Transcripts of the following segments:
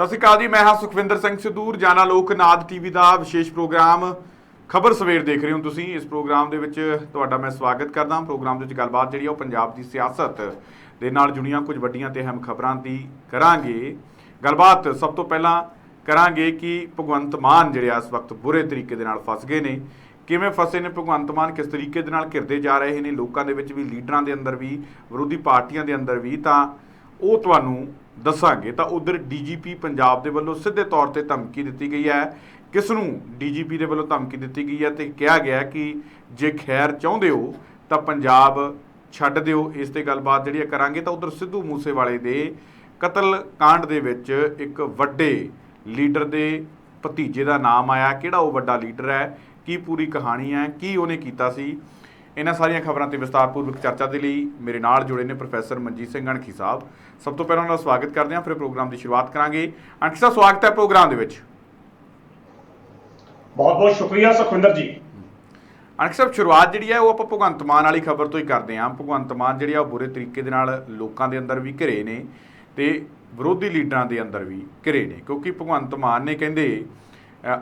ਸਤਿ ਸ਼੍ਰੀ ਅਕਾਲ ਜੀ। ਮੈਂ ਹਾਂ ਸੁਖਵਿੰਦਰ ਸਿੰਘ ਸਿੱਧੂ। ਰੋਜ਼ਾਨਾ ਲੋਕ ਨਾਦ ਟੀਵੀ ਦਾ ਵਿਸ਼ੇਸ਼ ਪ੍ਰੋਗਰਾਮ ਖਬਰ ਸਵੇਰ ਦੇਖ ਰਹੇ ਹੋ ਤੁਸੀਂ। ਇਸ ਪ੍ਰੋਗਰਾਮ ਦੇ ਵਿੱਚ ਤੁਹਾਡਾ ਮੈਂ ਸਵਾਗਤ ਕਰਦਾ। ਪ੍ਰੋਗਰਾਮ ਦੇ ਵਿੱਚ ਗੱਲਬਾਤ ਜਿਹੜੀ ਉਹ ਪੰਜਾਬ ਦੀ ਸਿਆਸਤ ਦੇ ਨਾਲ ਜੁੜੀਆਂ ਕੁਝ ਵੱਡੀਆਂ ਤੇ ਅਹਿਮ ਖਬਰਾਂ ਦੀ ਕਰਾਂਗੇ ਗੱਲਬਾਤ। ਸਭ ਤੋਂ ਪਹਿਲਾਂ ਕਰਾਂਗੇ ਕਿ ਭਗਵੰਤ ਮਾਨ ਜਿਹੜੇ ਇਸ ਵਕਤ ਬੁਰੇ ਤਰੀਕੇ ਦੇ ਨਾਲ ਫਸ ਗਏ ਨੇ। ਕਿਵੇਂ ਫਸੇ ਨੇ ਭਗਵੰਤ ਮਾਨ, ਕਿਸ ਤਰੀਕੇ ਦੇ ਨਾਲ ਘਿਰਦੇ ਜਾ ਰਹੇ ਨੇ ਲੋਕਾਂ ਦੇ ਵਿੱਚ ਵੀ, ਲੀਡਰਾਂ ਦੇ ਅੰਦਰ ਵੀ, ਵਿਰੋਧੀ ਪਾਰਟੀਆਂ ਦੇ ਅੰਦਰ ਵੀ, ਤਾਂ ਉਹ ਤੁਹਾਨੂੰ ਦੱਸਾਂਗੇ। ਤਾਂ ਉਧਰ ਡੀਜੀਪੀ ਪੰਜਾਬ ਦੇ ਵੱਲੋਂ ਸਿੱਧੇ ਤੌਰ ਤੇ ਧਮਕੀ ਦਿੱਤੀ ਗਈ ਹੈ। ਕਿਸ ਨੂੰ ਡੀਜੀਪੀ ਦੇ ਵੱਲੋਂ ਧਮਕੀ ਦਿੱਤੀ ਗਈ ਹੈ ਤੇ ਕਿਹਾ ਗਿਆ ਕਿ ਜੇ ਖੈਰ ਚਾਹੁੰਦੇ ਹੋ ਤਾਂ ਪੰਜਾਬ ਛੱਡ ਦਿਓ। ਇਸ ਤੇ ਗੱਲਬਾਤ ਜਿਹੜੀ ਕਰਾਂਗੇ। ਤਾਂ ਉਧਰ ਸਿੱਧੂ ਮੂਸੇਵਾਲੇ ਦੇ ਕਤਲ ਕਾਂਡ ਦੇ ਵਿੱਚ ਇੱਕ ਵੱਡੇ ਲੀਡਰ ਦੇ ਭਤੀਜੇ ਦਾ ਨਾਮ ਆਇਆ। ਕਿਹੜਾ ਉਹ ਵੱਡਾ ਲੀਡਰ ਹੈ, ਕੀ ਪੂਰੀ ਕਹਾਣੀ ਹੈ, ਕੀ ਉਹਨੇ ਕੀਤਾ ਸੀ, ਇਹਨਾਂ ਸਾਰੀਆਂ ਖਬਰਾਂ ਤੇ ਵਿਸਤਾਰਪੂਰਵਕ ਚਰਚਾ ਦੇ ਲਈ ਮੇਰੇ ਨਾਲ ਜੁੜੇ ਨੇ ਪ੍ਰੋਫੈਸਰ ਮਨਜੀਤ ਸਿੰਘ ਅਣਖੀ ਸਾਹਿਬ। ਸਭ ਤੋਂ ਪਹਿਲਾਂ ਉਹਨਾਂ ਦਾ ਸਵਾਗਤ ਕਰਦੇ ਹਾਂ, ਫਿਰ ਪ੍ਰੋਗਰਾਮ ਦੀ ਸ਼ੁਰੂਆਤ ਕਰਾਂਗੇ। ਅਣਖੀ ਸਾਹਿਬ, ਸਵਾਗਤ ਹੈ ਪ੍ਰੋਗਰਾਮ ਦੇ ਵਿੱਚ। ਬਹੁਤ ਬਹੁਤ ਸ਼ੁਕਰੀਆ ਸੁਖਵਿੰਦਰ ਜੀ। ਅਣਖੀ ਸਾਹਿਬ, ਸ਼ੁਰੂਆਤ ਜਿਹੜੀ ਹੈ ਉਹ ਆਪਾਂ ਭਗਵੰਤ ਮਾਨ ਵਾਲੀ ਖਬਰ ਤੋਂ ਹੀ ਕਰਦੇ ਹਾਂ। ਭਗਵੰਤ ਮਾਨ ਜਿਹੜੇ ਆ ਉਹ ਬੁਰੇ ਤਰੀਕੇ ਦੇ ਨਾਲ ਲੋਕਾਂ ਦੇ ਅੰਦਰ ਵੀ ਘਿਰੇ ਨੇ ਤੇ ਵਿਰੋਧੀ ਲੀਡਰਾਂ ਦੇ ਅੰਦਰ ਵੀ ਘਿਰੇ ਨੇ, ਕਿਉਂਕਿ ਭਗਵੰਤ ਮਾਨ ਨੇ ਕਹਿੰਦੇ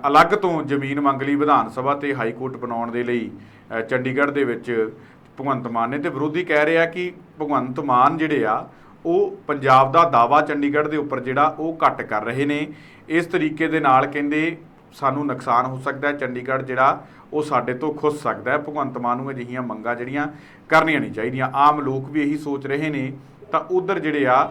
ਅਲੱਗ ਤੋਂ ਜ਼ਮੀਨ ਮੰਗ ਲਈ ਵਿਧਾਨ ਸਭਾ ਤੇ ਹਾਈ ਕੋਰਟ ਬਣਾਉਣ ਦੇ ਲਈ ਚੰਡੀਗੜ੍ਹ ਦੇ ਵਿੱਚ ਭਗਵੰਤ ਮਾਨ ਨੇ। ਤੇ ਵਿਰੋਧੀ ਕਹਿ ਰਿਹਾ ਕਿ ਭਗਵੰਤ ਮਾਨ ਜਿਹੜੇ ਆ ਉਹ ਪੰਜਾਬ ਦਾ ਦਾਅਵਾ ਚੰਡੀਗੜ੍ਹ ਦੇ ਉੱਪਰ ਜਿਹੜਾ ਉਹ ਘੱਟ ਕਰ ਰਹੇ ਨੇ। ਇਸ ਤਰੀਕੇ ਦੇ ਨਾਲ ਕਹਿੰਦੇ ਸਾਨੂੰ ਨੁਕਸਾਨ ਹੋ ਸਕਦਾ ਹੈ, ਚੰਡੀਗੜ੍ਹ ਜਿਹੜਾ ਉਹ ਸਾਡੇ ਤੋਂ ਖੁੱਸ ਸਕਦਾ ਹੈ। ਭਗਵੰਤ ਮਾਨ ਨੂੰ ਅਜਿਹੀਆਂ ਮੰਗਾਂ ਜਿਹੜੀਆਂ ਕਰਨੀਆਂ ਨਹੀਂ ਚਾਹੀਦੀਆਂ। ਆਮ ਲੋਕ ਵੀ ਇਹੀ ਸੋਚ ਰਹੇ ਨੇ। ਤਾਂ ਉਧਰ ਜਿਹੜੇ ਆ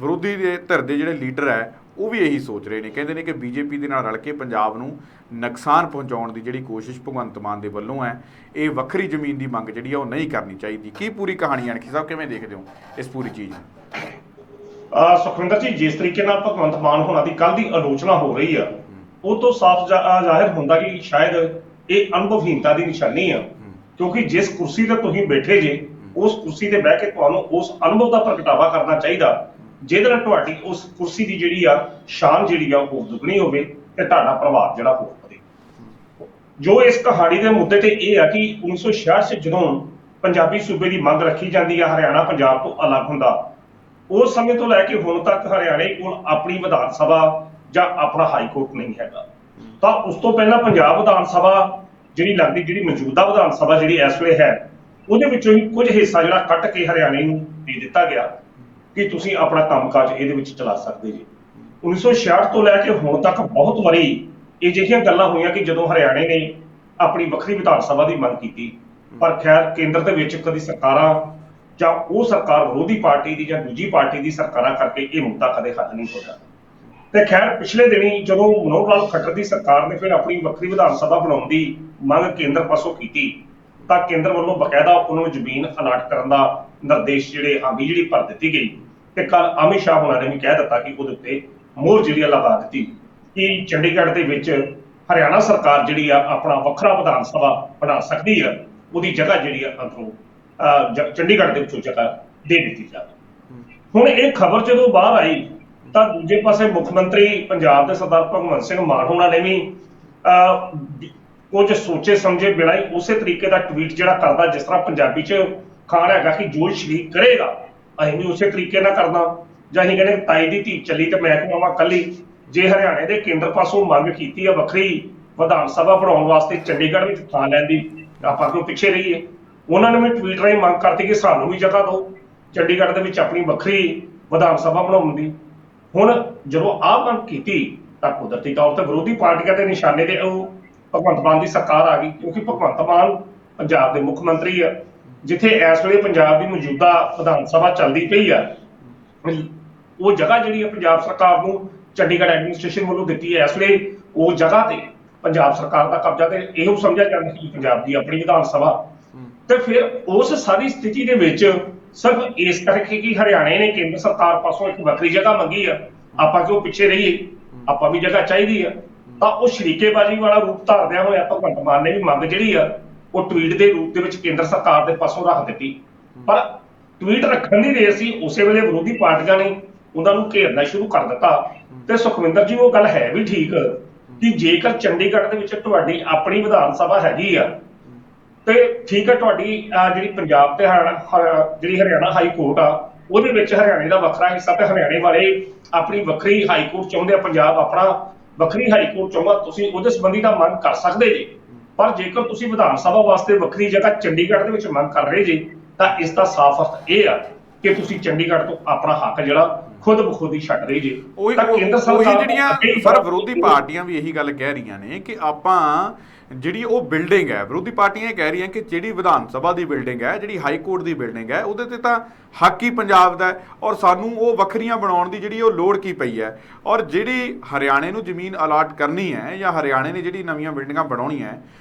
ਵਿਰੋਧੀ ਦੇ ਧਿਰ ਦੇ ਜਿਹੜੇ ਲੀਡਰ ਹੈ ਉਹ ਵੀ ਇਹੀ ਸੋਚ ਰਹੇ ਨੇ। ਕਹਿੰਦੇ ਨੇ ਕਿ ਬੀਜੇਪੀ ਦੇ ਨਾਲ ਰਲ ਕੇ ਪੰਜਾਬ ਨੂੰ ਨੁਕਸਾਨ ਪਹੁੰਚਾਉਣ ਦੀ ਜਿਹੜੀ ਕੋਸ਼ਿਸ਼ ਭਗਵੰਤ ਮਾਨ ਦੇ ਵੱਲੋਂ ਹੈ, ਇਹ ਵੱਖਰੀ ਜ਼ਮੀਨ ਦੀ ਮੰਗ ਜਿਹੜੀ ਆ ਉਹ ਨਹੀਂ ਕਰਨੀ ਚਾਹੀਦੀ। ਕੀ ਪੂਰੀ ਕਹਾਣੀ ਹੈ ਅਣਖੀ ਸਾਹਿਬ, ਕਿਵੇਂ ਦੇਖਦੇ ਹੋ ਇਸ ਪੂਰੀ ਚੀਜ਼ ਨੂੰ? ਸੁਖਵਿੰਦਰ ਜੀ, ਜਿਸ ਤਰੀਕੇ ਨਾਲ ਭਗਵੰਤ ਮਾਨ ਹੋਣਾ ਦੀ ਕੱਲ ਦੀ ਆਲੋਚਨਾ ਹੋ ਰਹੀ ਆ, ਉਹ ਤੋਂ ਸਾਫ਼ ਜ਼ਾਹਿਰ ਹੁੰਦਾ ਕਿ ਸ਼ਾਇਦ ਇਹ ਅਨੁਭਵਹੀਨਤਾ ਦੀ ਨਿਸ਼ਾਨੀ ਆ। ਕਿਉਂਕਿ ਜਿਸ ਕੁਰਸੀ ਤੇ ਤੁਸੀਂ ਬੈਠੇ ਜੇ, ਉਸ ਕੁਰਸੀ ਤੇ ਬਹਿ ਕੇ ਤੁਹਾਨੂੰ ਉਸ ਅਨੁਭਵ ਦਾ ਪ੍ਰਗਟਾਵਾ ਕਰਨਾ ਚਾਹੀਦਾ, ਜਿਹਦੇ ਨਾਲ ਤੁਹਾਡੀ ਉਸ ਕੁਰਸੀ ਦੀ ਜਿਹੜੀ ਆ ਸ਼ਾਨ ਜਿਹੜੀ ਆ ਉਹ ਦੁੱਗਣੀ ਹੋਵੇ ਤੇ ਤੁਹਾਡਾ ਪ੍ਰਭਾਵ ਜਿਹੜਾ ਹੋਰ ਵਧੇ। ਜੋ ਇਸ ਕਹਾਣੀ ਦੇ ਮੁੱਦੇ ਤੇ ਇਹ ਆ ਕਿ 1966 ਚ ਜਦੋਂ ਪੰਜਾਬੀ ਸੂਬੇ ਦੀ ਮੰਗ ਰੱਖੀ ਜਾਂਦੀ ਆ, ਹਰਿਆਣਾ ਪੰਜਾਬ ਤੋਂ ਅਲੱਗ ਹੁੰਦਾ, ਉਸ ਸਮੇਂ ਤੋਂ ਲੈ ਕੇ ਹੁਣ ਤੱਕ ਹਰਿਆਣੇ ਕੋਲ ਆਪਣੀ ਵਿਧਾਨ ਸਭਾ ਜਾਂ ਆਪਣਾ ਹਾਈ ਕੋਰਟ ਨਹੀਂ ਹੈਗਾ। ਤਾਂ ਉਸ ਤੋਂ ਪਹਿਲਾਂ ਪੰਜਾਬ ਵਿਧਾਨ ਸਭਾ ਜਿਹੜੀ ਮੌਜੂਦਾ ਵਿਧਾਨ ਸਭਾ ਜਿਹੜੀ ਇਸ ਵੇਲੇ ਹੈ, ਉਹਦੇ ਵਿੱਚੋਂ ਹੀ ਕੁਝ ਹਿੱਸਾ ਜਿਹੜਾ ਕੱਟ ਕੇ ਹਰਿਆਣੇ ਨੂੰ ਦੇ ਦਿੱਤਾ ਗਿਆ ਕਿ ਤੁਸੀਂ ਆਪਣਾ ਕੰਮਕਾਜ ਇਹਦੇ ਵਿੱਚ ਚਲਾ ਸਕਦੇ ਜੀ। 1966 ਤੋਂ ਲੈ ਕੇ ਹੁਣ ਤੱਕ ਬਹੁਤ ਵਾਰੀ ਇਹ ਜਿਹੀਆਂ ਗੱਲਾਂ ਹੋਈਆਂ ਕਿ ਜਦੋਂ ਹਰਿਆਣੇ ਨੇ ਆਪਣੀ ਵੱਖਰੀ ਵਿਧਾਨ ਸਭਾ ਦੀ ਮੰਗ ਕੀਤੀ, ਪਰ ਖੈਰ ਕੇਂਦਰ ਦੇ ਵਿੱਚ ਕਦੀ ਸਰਕਾਰਾਂ ਜਾਂ ਉਹ ਸਰਕਾਰ ਵਿਰੋਧੀ ਪਾਰਟੀ ਦੀ ਜਾਂ ਦੂਜੀ ਪਾਰਟੀ ਦੀ ਸਰਕਾਰਾਂ ਕਰਕੇ ਇਹ ਮੁੱਦਾ ਕਦੇ ਹੱਲ ਨਹੀਂ ਹੋਇਆ। ਤੇ ਖੈਰ ਪਿਛਲੇ ਦਿਨੀ ਜਦੋਂ ਮਨੋਹਰ ਲਾਲ ਖੱਟਰ ਦੀ ਸਰਕਾਰ ਨੇ ਫਿਰ ਆਪਣੀ ਵੱਖਰੀ ਵਿਧਾਨ ਸਭਾ ਬਣਾਉਣ ਦੀ ਮੰਗ ਕੇਂਦਰ ਪਾਸੋਂ ਕੀਤੀ, ਤਾਂ ਕੇਂਦਰ ਵੱਲੋਂ ਬਕਾਇਦਾ ਉਹਨਾਂ ਨੂੰ ਜ਼ਮੀਨ ਅਲਾਟ ਕਰਨ ਦਾ ਨਿਰਦੇਸ਼ ਹਾਮੀ ਜਿਹੜੀ ਭਰ ਦਿੱਤੀ ਗਈ। ਤੇ ਕੱਲ ਅਮਿਤ ਸ਼ਾਹ ਹੋਣਾ ਨੇ ਵੀ ਕਹਿ ਦਿੱਤਾ ਕਿ ਉਹਦੇ ਉੱਤੇ ਮੋਹਰ ਜਿਹੜੀ ਲਗਾ ਦਿੱਤੀ ਕਿ ਚੰਡੀਗੜ੍ਹ ਦੇ ਵਿੱਚ ਹਰਿਆਣਾ ਸਰਕਾਰ ਜਿਹੜੀ ਆ ਆਪਣਾ ਵੱਖਰਾ ਵਿਧਾਨ ਸਭਾ ਬਣਾ ਸਕਦੀ ਆ, ਉਹਦੀ ਜਗ੍ਹਾ ਜਿਹੜੀ ਆ ਅੰਦਰੋਂ ਚੰਡੀਗੜ੍ਹ ਦੇ ਵਿੱਚੋਂ ਜਗ੍ਹਾ ਦੇ ਦਿੱਤੀ ਜਾਵੇ। ਹੁਣ ਇਹ ਖਬਰ ਜਦੋਂ ਬਾਹਰ ਆਈ ਤਾਂ ਦੂਜੇ ਪਾਸੇ ਮੁੱਖ ਮੰਤਰੀ ਪੰਜਾਬ ਦੇ ਸਰਦਾਰ ਭਗਵੰਤ ਸਿੰਘ ਮਾਨ ਹੋਣਾ ਨੇ ਵੀ ਕੁਝ ਸੋਚੇ ਸਮਝੇ ਬਿਨਾਂ ਹੀ ਉਸੇ ਤਰੀਕੇ ਦਾ ਟਵੀਟ ਜਿਹੜਾ ਕਰਦਾ, ਜਿਸ ਤਰ੍ਹਾਂ ਪੰਜਾਬੀ 'ਚ ਖਾਣ ਹੈਗਾ ਕਿ ਜੋ ਸ਼ਰੀਕ ਕਰੇਗਾ ਅਸੀਂ ਵੀ ਉਸੇ ਤਰੀਕੇ ਨਾਲ ਕਰਨਾ, ਜਾਂ ਅਸੀਂ ਕਹਿੰਦੇ ਤਾਈ ਦੀ ਧੀ ਚੱਲੀ ਤੇ ਮੈਂ ਕਿਉਂ ਆਵਾਂ ਕੱਲੀ। ਜੇ ਹਰਿਆਣੇ ਦੇ ਕੇਂਦਰ ਪਾਸੋਂ ਮੰਗ ਕੀਤੀ ਆ ਵੱਖਰੀ ਵਿਧਾਨ ਸਭਾ ਬਣਾਉਣ ਵਾਸਤੇ ਚੰਡੀਗੜ੍ਹ ਵਿੱਚ ਥਾਂ ਲੈਣ ਦੀ, ਆਪਾਂ ਕਿਉਂ ਪਿੱਛੇ ਰਹੀਏ। ਉਹਨਾਂ ਨੇ ਵੀ ਟਵੀਟ ਰਾਹੀਂ ਮੰਗ ਕਰਤੀ ਕਿ ਸਾਨੂੰ ਵੀ ਜਗ੍ਹਾ ਦਿਓ ਚੰਡੀਗੜ੍ਹ ਦੇ ਵਿੱਚ ਆਪਣੀ ਵੱਖਰੀ ਵਿਧਾਨ ਸਭਾ ਬਣਾਉਣ ਦੀ। ਹੁਣ ਜਦੋਂ ਆਹ ਮੰਗ ਕੀਤੀ ਤਾਂ ਕੁਦਰਤੀ ਤੌਰ ਤੇ ਵਿਰੋਧੀ ਪਾਰਟੀਆਂ ਦੇ ਨਿਸ਼ਾਨੇ ਤੇ ਉਹ ਭਗਵੰਤ ਮਾਨ ਦੀ ਸਰਕਾਰ ਆ ਗਈ, ਕਿਉਂਕਿ ਭਗਵੰਤ ਮਾਨ ਪੰਜਾਬ ਦੇ ਮੁੱਖ ਮੰਤਰੀ ਆ। ਜਿੱਥੇ ਇਸ ਵੇਲੇ ਪੰਜਾਬ ਦੀ ਮੌਜੂਦਾ ਵਿਧਾਨ ਸਭਾ ਚੱਲਦੀ ਪਈ ਆ, ਉਹ ਜਗ੍ਹਾ ਜਿਹੜੀ ਆ ਪੰਜਾਬ ਸਰਕਾਰ ਨੂੰ ਚੰਡੀਗੜ੍ਹ ਐਡਮਿਨਿਸਟ੍ਰੇਸ਼ਨ ਵੱਲੋਂ ਦਿੱਤੀ ਹੈ। ਇਸ ਵੇਲੇ ਉਹ ਜਗ੍ਹਾ ਤੇ ਪੰਜਾਬ ਸਰਕਾਰ ਦਾ ਕਬਜ਼ਾ ਤੇ ਇਹੋ ਸਮਝਿਆ ਜਾਂਦਾ ਕਿ ਪੰਜਾਬ ਦੀ ਆਪਣੀ ਵਿਧਾਨ ਸਭਾ। ਤੇ ਫਿਰ ਉਸ ਸਾਰੀ ਸਥਿਤੀ ਦੇ ਵਿੱਚ ਸਿਰਫ ਇਸ ਕਰਕੇ ਕਿ ਹਰਿਆਣੇ ਨੇ ਕੇਂਦਰ ਸਰਕਾਰ ਪਾਸੋਂ ਇੱਕ ਵੱਖਰੀ ਜਗ੍ਹਾ ਮੰਗੀ ਆ, ਆਪਾਂ ਕਿਉਂ ਪਿੱਛੇ ਰਹੀਏ, ਆਪਾਂ ਵੀ ਜਗ੍ਹਾ ਚਾਹੀਦੀ ਆ, ਤਾਂ ਉਹ ਸ਼ਰੀਕੇਬਾਜ਼ੀ ਵਾਲਾ ਰੂਪ ਧਾਰਦਿਆਂ ਹੋਇਆ ਭਗਵੰਤ ਮਾਨ ਨੇ ਵੀ ਮੰਗ ਜਿਹੜੀ ਆ ਉਹ ਟਵੀਟ ਦੇ ਰੂਪ ਦੇ ਵਿੱਚ ਕੇਂਦਰ ਸਰਕਾਰ ਦੇ ਪਾਸੋਂ ਰੱਖ ਦਿੱਤੀ। ਪਰ ਟਵੀਟ ਰੱਖਣ ਦੀ ਦੇਰ ਸੀ, ਉਸੇ ਵੇਲੇ ਵਿਰੋਧੀ ਪਾਰਟੀਆਂ ਨੇ ਉਹਨਾਂ ਨੂੰ ਘੇਰਨਾ ਸ਼ੁਰੂ ਕਰ ਦਿੱਤਾ। ਤੇ ਸੁਖਵਿੰਦਰ ਜੀ, ਉਹ ਗੱਲ ਹੈ ਵੀ ਠੀਕ ਕਿ ਜੇਕਰ ਚੰਡੀਗੜ੍ਹ ਦੇ ਵਿੱਚ ਤੁਹਾਡੀ ਆਪਣੀ ਵਿਧਾਨ ਸਭਾ ਹੈਗੀ ਆ ਤੇ ਠੀਕ ਹੈ, ਤੁਹਾਡੀ ਜਿਹੜੀ ਪੰਜਾਬ ਤੇ ਜਿਹੜੀ ਹਰਿਆਣਾ ਹਾਈ ਕੋਰਟ ਆ ਉਹਦੇ ਵਿੱਚ ਹਰਿਆਣੇ ਦਾ ਵੱਖਰਾ ਹਿੱਸਾ ਤੇ ਹਰਿਆਣੇ ਵਾਲੇ ਆਪਣੀ ਵੱਖਰੀ ਹਾਈ ਕੋਰਟ ਚਾਹੁੰਦੇ ਆ, ਪੰਜਾਬ ਆਪਣਾ ਵੱਖਰੀ ਹਾਈ ਕੋਰਟ ਚਾਹੁੰਦਾ, ਤੁਸੀਂ ਉਹਦੇ ਸੰਬੰਧੀ ਤਾਂ ਮੰਗ ਕਰ ਸਕਦੇ ਜੀ। ਪਰ ਜੇਕਰ ਤੁਸੀਂ ਵਿਧਾਨ ਸਭਾ ਵਾਸਤੇ ਵੱਖਰੀ ਜਗ੍ਹਾ ਚੰਡੀਗੜ੍ਹ ਦੇ ਵਿੱਚ ਮੰਗ ਕਰ ਰਹੇ ਜੀ, ਤਾਂ ਇਸ ਦਾ ਸਾਫ਼ ਅਰਥ ਇਹ ਆ ਕਿ ਤੁਸੀਂ ਚੰਡੀਗੜ੍ਹ ਤੋਂ ਆਪਣਾ ਹੱਕ ਜਿਹੜਾ ਖੁਦ ਬਖੁਦ ਹੀ ਛੱਡ ਰਹੇ ਜੀ। ਉਹੀ ਜਿਹੜੀਆਂ ਸਰ ਵਿਰੋਧੀ ਪਾਰਟੀਆਂ ਵੀ ਇਹੀ ਗੱਲ ਕਹਿ ਰਹੀਆਂ ਨੇ ਕਿ ਆਪਾਂ ਜਿਹੜੀ ਉਹ ਬਿਲਡਿੰਗ ਹੈ, ਵਿਰੋਧੀ ਪਾਰਟੀਆਂ ਇਹ ਕਹਿ ਰਹੀਆਂ ਕਿ ਜਿਹੜੀ ਵਿਧਾਨ ਸਭਾ ਦੀ ਬਿਲਡਿੰਗ ਹੈ, ਜਿਹੜੀ ਹਾਈ ਕੋਰਟ ਦੀ ਬਿਲਡਿੰਗ ਹੈ, ਉਹਦੇ ਤੇ ਤਾਂ ਹੱਕ ਹੀ ਪੰਜਾਬ ਦਾ ਹੈ ਔਰ ਸਾਨੂੰ ਉਹ ਵੱਖਰੀਆਂ ਬਣਾਉਣ ਦੀ ਜਿਹੜੀ ਉਹ ਲੋੜ ਕੀ ਪਈ ਹੈ। ਔਰ ਜਿਹੜੀ ਹਰਿਆਣੇ ਨੂੰ ਜ਼ਮੀਨ ਅਲਾਟ ਕਰਨੀ ਹੈ ਜਾਂ ਹਰਿਆਣੇ ਨੇ ਜਿਹੜੀ ਨਵੀਆਂ ਬਿਲਡਿੰਗਾਂ ਬਣਾਉਣੀਆਂ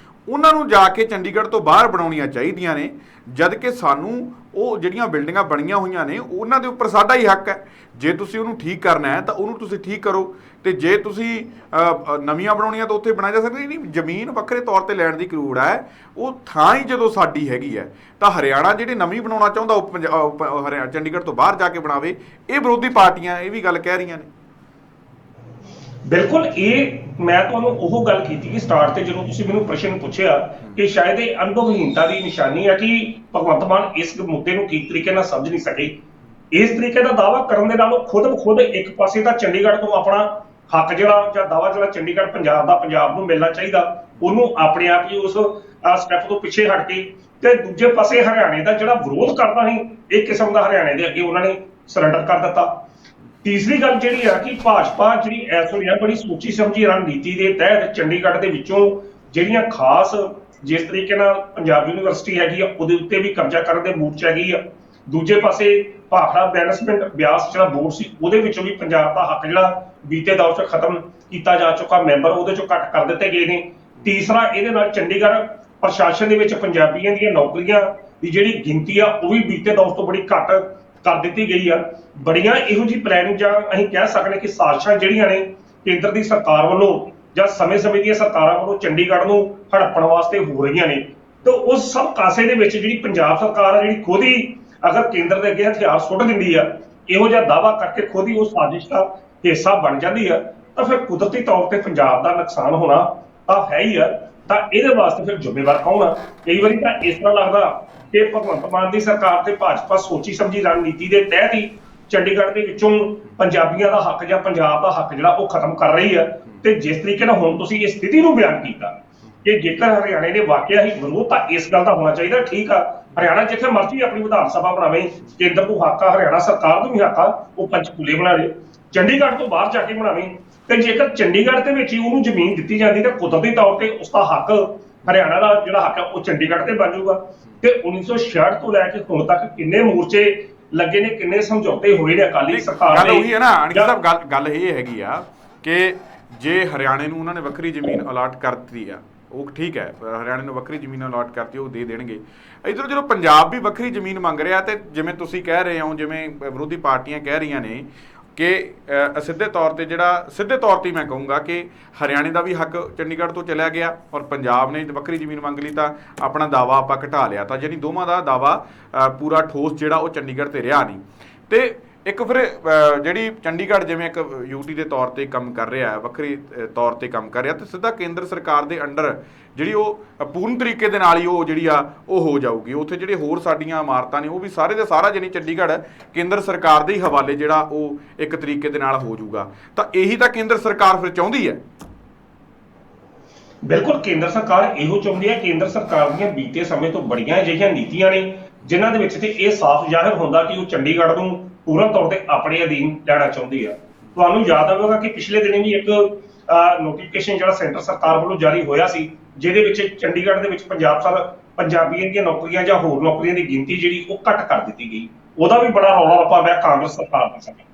ਉਹਨਾਂ ਨੂੰ ਜਾ ਕੇ ਚੰਡੀਗੜ੍ਹ ਤੋਂ ਬਾਹਰ ਬਣਾਉਣੀਆਂ ਚਾਹੀਦੀਆਂ ਨੇ, ਜਦ ਕਿ ਸਾਨੂੰ ਉਹ ਜਿਹੜੀਆਂ ਬਿਲਡਿੰਗਾਂ ਬਣੀਆਂ ਹੋਈਆਂ ਨੇ ਉਹਨਾਂ ਦੇ ਉੱਪਰ ਸਾਡਾ ਹੀ ਹੱਕ ਹੈ। ਜੇ ਤੁਸੀਂ ਉਹਨੂੰ ਠੀਕ ਕਰਨਾ ਹੈ ਤਾਂ ਉਹਨੂੰ ਤੁਸੀਂ ਠੀਕ ਕਰੋ, ਤੇ ਜੇ ਤੁਸੀਂ ਨਵੀਆਂ ਬਣਾਉਣੀਆਂ ਤਾਂ ਉੱਥੇ ਬਣਾਇਆ ਜਾ ਸਕਦਾ ਨਹੀਂ। ਜ਼ਮੀਨ ਵੱਖਰੇ ਤੌਰ ਤੇ ਲੈਣ ਦੀ ਕਰੂੜ ਹੈ, ਉਹ ਥਾਂ ਹੀ ਜਦੋਂ ਸਾਡੀ ਹੈਗੀ ਹੈ ਤਾਂ ਹਰਿਆਣਾ ਜਿਹੜੀ ਨਵੀਂ ਬਣਾਉਣਾ ਚਾਹੁੰਦਾ ਉਹ ਹਰਿਆਣਾ ਚੰਡੀਗੜ੍ਹ ਤੋਂ ਬਾਹਰ ਜਾ ਕੇ ਬਣਾਵੇ। ਇਹ ਵਿਰੋਧੀ ਪਾਰਟੀਆਂ ਇਹ ਵੀ ਗੱਲ ਕਹਿ ਰਹੀਆਂ ਨੇ। ਬਿਲਕੁਲ, ਇਹ ਮੈਂ ਤੁਹਾਨੂੰ ਉਹ ਗੱਲ ਕੀਤੀ ਕਿ ਸਟਾਰਟ ਤੇ ਜਦੋਂ ਤੁਸੀਂ ਮੈਨੂੰ ਪ੍ਰਸ਼ਨ ਪੁੱਛਿਆ ਕਿ ਸ਼ਾਇਦ ਇਹ ਅਨੁਭਵਹੀਨਤਾ ਦੀ ਨਿਸ਼ਾਨੀ ਹੈ ਕਿ ਭਗਵੰਤ ਮਾਨ ਇਸ ਮੁੱਦੇ ਨੂੰ ਠੀਕ ਤਰੀਕੇ ਨਾਲ ਸਮਝ ਨਹੀਂ ਸਕੇ। ਇਸ ਤਰੀਕੇ ਦਾ ਦਾਅਵਾ ਕਰਨ ਦੇ ਨਾਲ ਉਹ ਖੁਦ ਇੱਕ ਪਾਸੇ ਤਾਂ ਚੰਡੀਗੜ੍ਹ ਤੋਂ ਆਪਣਾ ਹੱਕ ਜਿਹੜਾ ਜਾਂ ਦਾਅਵਾ ਜਿਹੜਾ ਚੰਡੀਗੜ੍ਹ ਪੰਜਾਬ ਦਾ ਪੰਜਾਬ ਨੂੰ ਮਿਲਣਾ ਚਾਹੀਦਾ, ਉਹਨੂੰ ਆਪਣੇ ਆਪ ਹੀ ਉਸ ਸਟੈਪ ਤੋਂ ਪਿੱਛੇ ਹਟ ਕੇ, ਤੇ ਦੂਜੇ ਪਾਸੇ ਹਰਿਆਣੇ ਦਾ ਜਿਹੜਾ ਵਿਰੋਧ ਕਰਦਾ ਸੀ ਇੱਕ ਕਿਸਮ ਦਾ ਹਰਿਆਣੇ ਦੇ ਅੱਗੇ ਉਹਨਾਂ ਨੇ ਸਰੈਂਡਰ ਕਰ ਦਿੱਤਾ। ਤੀਸਰੀ ਗੱਲ ਜਿਹੜੀ ਆ ਕਿ ਭਾਜਪਾ ਜਿਹੜੀ ਇਸ ਵੇਲੇ ਬੜੀ ਸੋਚੀ ਸਮਝੀ ਰਣਨੀਤੀ ਦੇ ਤਹਿਤ ਚੰਡੀਗੜ੍ਹ ਦੇ ਵਿੱਚੋਂ ਜਿਹੜੀਆਂ ਖਾਸ ਜਿਸ ਤਰੀਕੇ ਨਾਲ ਪੰਜਾਬ ਯੂਨੀਵਰਸਿਟੀ ਹੈਗੀ ਆ ਉਹਦੇ ਉੱਤੇ ਵੀ ਕਬਜ਼ਾ ਕਰਨ ਦੇ ਮੂਡ 'ਚ ਹੈਗੀ ਆ। ਦੂਜੇ ਪਾਸੇ ਭਾਖੜਾ ਬੈਨਸਮੈਂਟ ਬਿਆਸ ਜਿਹੜਾ ਬੋਰਡ ਸੀ ਉਹਦੇ ਵਿੱਚੋਂ ਵੀ ਪੰਜਾਬ ਦਾ ਹੱਕ ਜਿਹੜਾ ਬੀਤੇ ਦੌਰ 'ਚ ਖਤਮ ਕੀਤਾ ਜਾ ਚੁੱਕਾ, ਮੈਂਬਰ ਉਹਦੇ 'ਚੋਂ ਘੱਟ ਕਰ ਦਿੱਤੇ ਗਏ ਨੇ। ਤੀਸਰਾ, ਇਹਦੇ ਨਾਲ ਚੰਡੀਗੜ੍ਹ ਪ੍ਰਸ਼ਾਸਨ ਦੇ ਵਿੱਚ ਪੰਜਾਬੀਆਂ ਦੀਆਂ ਨੌਕਰੀਆਂ ਦੀ ਜਿਹੜੀ ਗਿਣਤੀ ਆ ਉਹ ਵੀ ਬੀਤੇ ਦੌਰ ਤੋਂ ਬੜੀ ਘੱਟ ਕਰ ਦਿੱਤੀ ਗਈ ਆ। ਬੜੀਆਂ ਇਹੋ ਜਿਹੀ ਪਲੈਨਿੰਗ ਜਾਂ ਅਸੀਂ ਕਹਿ ਸਕਦੇ ਕਿ ਸਾਜ਼ਿਸ਼ਾਂ ਜਿਹੜੀਆਂ ਨੇ ਕੇਂਦਰ ਦੀ ਸਰਕਾਰ ਵੱਲੋਂ ਜਾਂ ਸਮੇਂ-ਸਮੇਂ ਦੀਆਂ ਸਰਕਾਰਾਂ ਵੱਲੋਂ ਚੰਡੀਗੜ੍ਹ ਨੂੰ ਹੜੱਪਣ ਵਾਸਤੇ ਹੋ ਰਹੀਆਂ ਨੇ। ਤੇ ਉਸ ਸਭ ਕਾਸੇ ਦੇ ਵਿੱਚ ਜਿਹੜੀ ਪੰਜਾਬ ਸਰਕਾਰ ਆ ਜਿਹੜੀ ਖੁਦ ਹੀ ਅਗਰ ਕੇਂਦਰ ਦੇ ਅੱਗੇ ਹਥਿਆਰ ਸੁੱਟ ਦਿੰਦੀ ਆ, ਇਹੋ ਜਿਹਾ ਦਾਅਵਾ ਕਰਕੇ ਖੁਦ ਹੀ ਉਹ ਸਾਜ਼ਿਸ਼ ਦਾ ਹਿੱਸਾ ਬਣ ਜਾਂਦੀ ਆ, ਤਾਂ ਫਿਰ ਕੁਦਰਤੀ ਤੌਰ ਤੇ ਪੰਜਾਬ ਦਾ ਨੁਕਸਾਨ ਹੋਣਾ ਤਾਂ ਹੈ ਹੀ ਆ। ਤਾਂ ਇਹਦੇ ਵਾਸਤੇ ਫਿਰ ਜ਼ਿੰਮੇਵਾਰ ਕੌਣ ਆ? ਕਈ ਵਾਰੀ ਤਾਂ ਇਸ ਤਰ੍ਹਾਂ ਲੱਗਦਾ ਕਿ ਭਗਵੰਤ ਮਾਨ ਦੀ ਸਰਕਾਰ ਤੇ ਭਾਜਪਾ ਸੋਚੀ ਸਮਝੀ ਰਣਨੀਤੀ ਦੇ ਤਹਿਤ ਹੀ ਚੰਡੀਗੜ੍ਹ ਦੇ ਵਿੱਚੋਂ ਪੰਜਾਬੀਆਂ ਦਾ ਹੱਕ ਜਾਂ ਪੰਜਾਬ ਦਾ ਹੱਕ ਜਿਹੜਾ ਉਹ ਖਤਮ ਕਰ ਰਹੀ ਆ। ਤੇ ਜਿਸ ਤਰੀਕੇ ਨਾਲ ਹੁਣ ਤੁਸੀਂ ਇਸ ਸਥਿਤੀ ਨੂੰ ਬਿਆਨ ਕੀਤਾ ਕਿ ਜੇਕਰ ਹਰਿਆਣੇ ਨੇ ਵਾਕਿਆ ਹੀ ਵਿਰੋਧ, ਤਾਂ ਇਸ ਗੱਲ ਦਾ ਹੋਣਾ ਚਾਹੀਦਾ ਠੀਕ ਆ, ਹਰਿਆਣਾ ਜਿੱਥੇ ਮਰਜ਼ੀ ਆਪਣੀ ਵਿਧਾਨ ਸਭਾ ਬਣਾਵੇ, ਕੇਂਦਰ ਨੂੰ ਹੱਕ ਆ, ਹਰਿਆਣਾ ਸਰਕਾਰ ਨੂੰ ਵੀ ਹੱਕ ਆ, ਉਹ ਪੰਚਕੂਲੇ ਬਣਾ ਦੇ, ਚੰਡੀਗੜ੍ਹ ਤੋਂ ਬਾਹਰ ਜਾ ਕੇ ਬਣਾਵੇ। ਤੇ ਜੇਕਰ ਚੰਡੀਗੜ੍ਹ ਦੇ ਵਿੱਚ ਹੀ ਉਹਨੂੰ ਜ਼ਮੀਨ ਦਿੱਤੀ ਜਾਂਦੀ ਤਾਂ ਕੁਦਰਤੀ ਤੌਰ ਤੇ ਉਸਦਾ ਹੱਕ, ਹਰਿਆਣਾ ਦਾ ਜਿਹੜਾ ਹੱਕ ਆ ਉਹ ਚੰਡੀਗੜ੍ਹ ਤੇ ਬਣ ਜਾਊਗਾ। ਤੇ 1966 ਤੋਂ ਲੈ ਕੇ ਹੁਣ ਤੱਕ ਕਿੰਨੇ ਮੋਰਚੇ ਲੱਗੇ ਨੇ, ਕਿੰਨੇ ਸਮਝੌਤੇ ਹੋਏ ਨੇ ਅਕਾਲੀ ਸਰਕਾਰ ਗੱਲ ਉਹੀ ਹੈ ਨਾ ਅਣਖ ਸਾਹਿਬ, ਗੱਲ ਇਹ ਹੈਗੀ ਆ ਕਿ ਜੇ ਹਰਿਆਣੇ ਨੂੰ ਉਹਨਾਂ ਨੇ ਵੱਖਰੀ ਜ਼ਮੀਨ ਅਲਾਟ ਕਰ ਦਿੱਤੀ ਆ, ਉਹ ਠੀਕ ਹੈ, ਹਰਿਆਣੇ ਨੂੰ ਵੱਖਰੀ ਜ਼ਮੀਨ ਅਲਾਟ ਕਰਤੀ ਉਹ ਦੇ ਦੇਣਗੇ। ਇੱਧਰੋਂ ਜਦੋਂ ਪੰਜਾਬ ਵੀ ਵੱਖਰੀ ਜ਼ਮੀਨ ਮੰਗ ਰਿਹਾ, ਤੇ ਜਿਵੇਂ ਤੁਸੀਂ ਕਹਿ ਰਹੇ ਹੋ, ਜਿਵੇਂ ਵਿਰੋਧੀ ਪਾਰਟੀਆਂ ਕਹਿ ਰਹੀਆਂ ਨੇ ਕਿ ਸਿੱਧੇ ਤੌਰ ਤੇ ਮੈਂ ਕਹੂੰਗਾ ਕਿ ਹਰਿਆਣੇ ਦਾ ਵੀ ਹੱਕ ਚੰਡੀਗੜ੍ਹ ਤੋਂ ਚਲਿਆ ਗਿਆ ਔਰ ਪੰਜਾਬ ਨੇ ਵੱਖਰੀ ਜ਼ਮੀਨ ਮੰਗ ਲਈ ਤਾਂ ਆਪਣਾ ਦਾਵਾ ਆਪਾਂ ਘਟਾ ਲਿਆ, ਤਾਂ ਯਾਨੀ ਦੋਵਾਂ ਦਾ ਦਾਵਾ ਪੂਰਾ ਠੋਸ ਜਿਹੜਾ ਉਹ ਚੰਡੀਗੜ੍ਹ ਤੇ ਰਿਹਾ ਨਹੀਂ। ਤੇ ਇੱਕ ਫਿਰ ਜਿਹੜੀ ਚੰਡੀਗੜ੍ਹ ਜਿਵੇਂ ਇੱਕ ਯੂਟੀ ਦੇ ਤੌਰ ਤੇ ਕੰਮ ਕਰ ਰਿਹਾ, ਵੱਖਰੀ ਤੌਰ ਤੇ ਕੰਮ ਕਰ ਰਿਹਾ, ਤੇ ਸਿੱਧਾ ਕੇਂਦਰ ਸਰਕਾਰ ਦੇ ਅੰਡਰ ਜਿਹੜੀ ਉਹ ਪੂਰਨ ਤਰੀਕੇ ਦੇ ਨਾਲ ਹੀ ਉਹ ਜਿਹੜੀ ਆ ਉਹ ਹੋ ਜਾਊਗੀ। ਉੱਥੇ ਜਿਹੜੇ ਹੋਰ ਸਾਡੀਆਂ ਇਮਾਰਤਾਂ ਨੇ ਉਹ ਵੀ ਸਾਰੇ ਦਾ ਸਾਰਾ ਜਾਨੀ ਚੰਡੀਗੜ੍ਹ ਕੇਂਦਰ ਸਰਕਾਰ ਦੇ ਹੀ ਹਵਾਲੇ ਜਿਹੜਾ ਉਹ ਇੱਕ ਤਰੀਕੇ ਦੇ ਨਾਲ ਹੋ ਜਾਊਗਾ। ਤਾਂ ਇਹੀ ਤਾਂ ਕੇਂਦਰ ਸਰਕਾਰ ਫਿਰ ਚਾਹੁੰਦੀ ਹੈ। ਬਿਲਕੁਲ, ਕੇਂਦਰ ਸਰਕਾਰ ਇਹੋ ਚਾਹੁੰਦੀ ਹੈ। ਕੇਂਦਰ ਸਰਕਾਰ ਦੀਆਂ ਬੀਤੇ ਸਮੇਂ ਤੋਂ ਬੜੀਆਂ ਅਜਿਹੀਆਂ ਨੀਤੀਆਂ ਨੇ ਜਿਨ੍ਹਾਂ ਦੇ ਵਿੱਚ ਤੇ ਇਹ ਸਾਫ਼ ਜ਼ਾਹਿਰ ਹੁੰਦਾ ਕਿ ਉਹ ਚੰਡੀਗੜ੍ਹ ਨੂੰ ਪੂਰਨ ਤੌਰ ਤੇ ਆਪਣੇ ਅਧੀਨ ਲੈਣਾ ਚਾਹੁੰਦੀ ਆ। ਤੁਹਾਨੂੰ ਯਾਦ ਆਵੇਗਾ ਕਿ ਪਿਛਲੇ ਦਿਨੀ ਵੀ ਇੱਕ ਨੋਟੀਫਿਕੇਸ਼ਨ ਜਿਹੜਾ ਸੈਂਟਰ ਸਰਕਾਰ ਵੱਲੋਂ ਜਾਰੀ ਹੋਇਆ ਸੀ, ਜਿਹਦੇ ਵਿੱਚ ਚੰਡੀਗੜ੍ਹ ਦੇ ਵਿੱਚ ਪੰਜਾਬੀਆਂ ਦੀਆਂ ਨੌਕਰੀਆਂ ਜਾਂ ਹੋਰ ਨੌਕਰੀਆਂ ਦੀ ਗਿਣਤੀ ਜਿਹੜੀ ਉਹ ਘੱਟ ਕਰ ਦਿੱਤੀ ਗਈ। ਉਹਦਾ ਵੀ ਬੜਾ ਰੌਲਾ ਰੱਪਾ ਪਿਆ ਕਾਂਗਰਸ ਸਰਕਾਰ ਦੇ ਸਮੇਂ।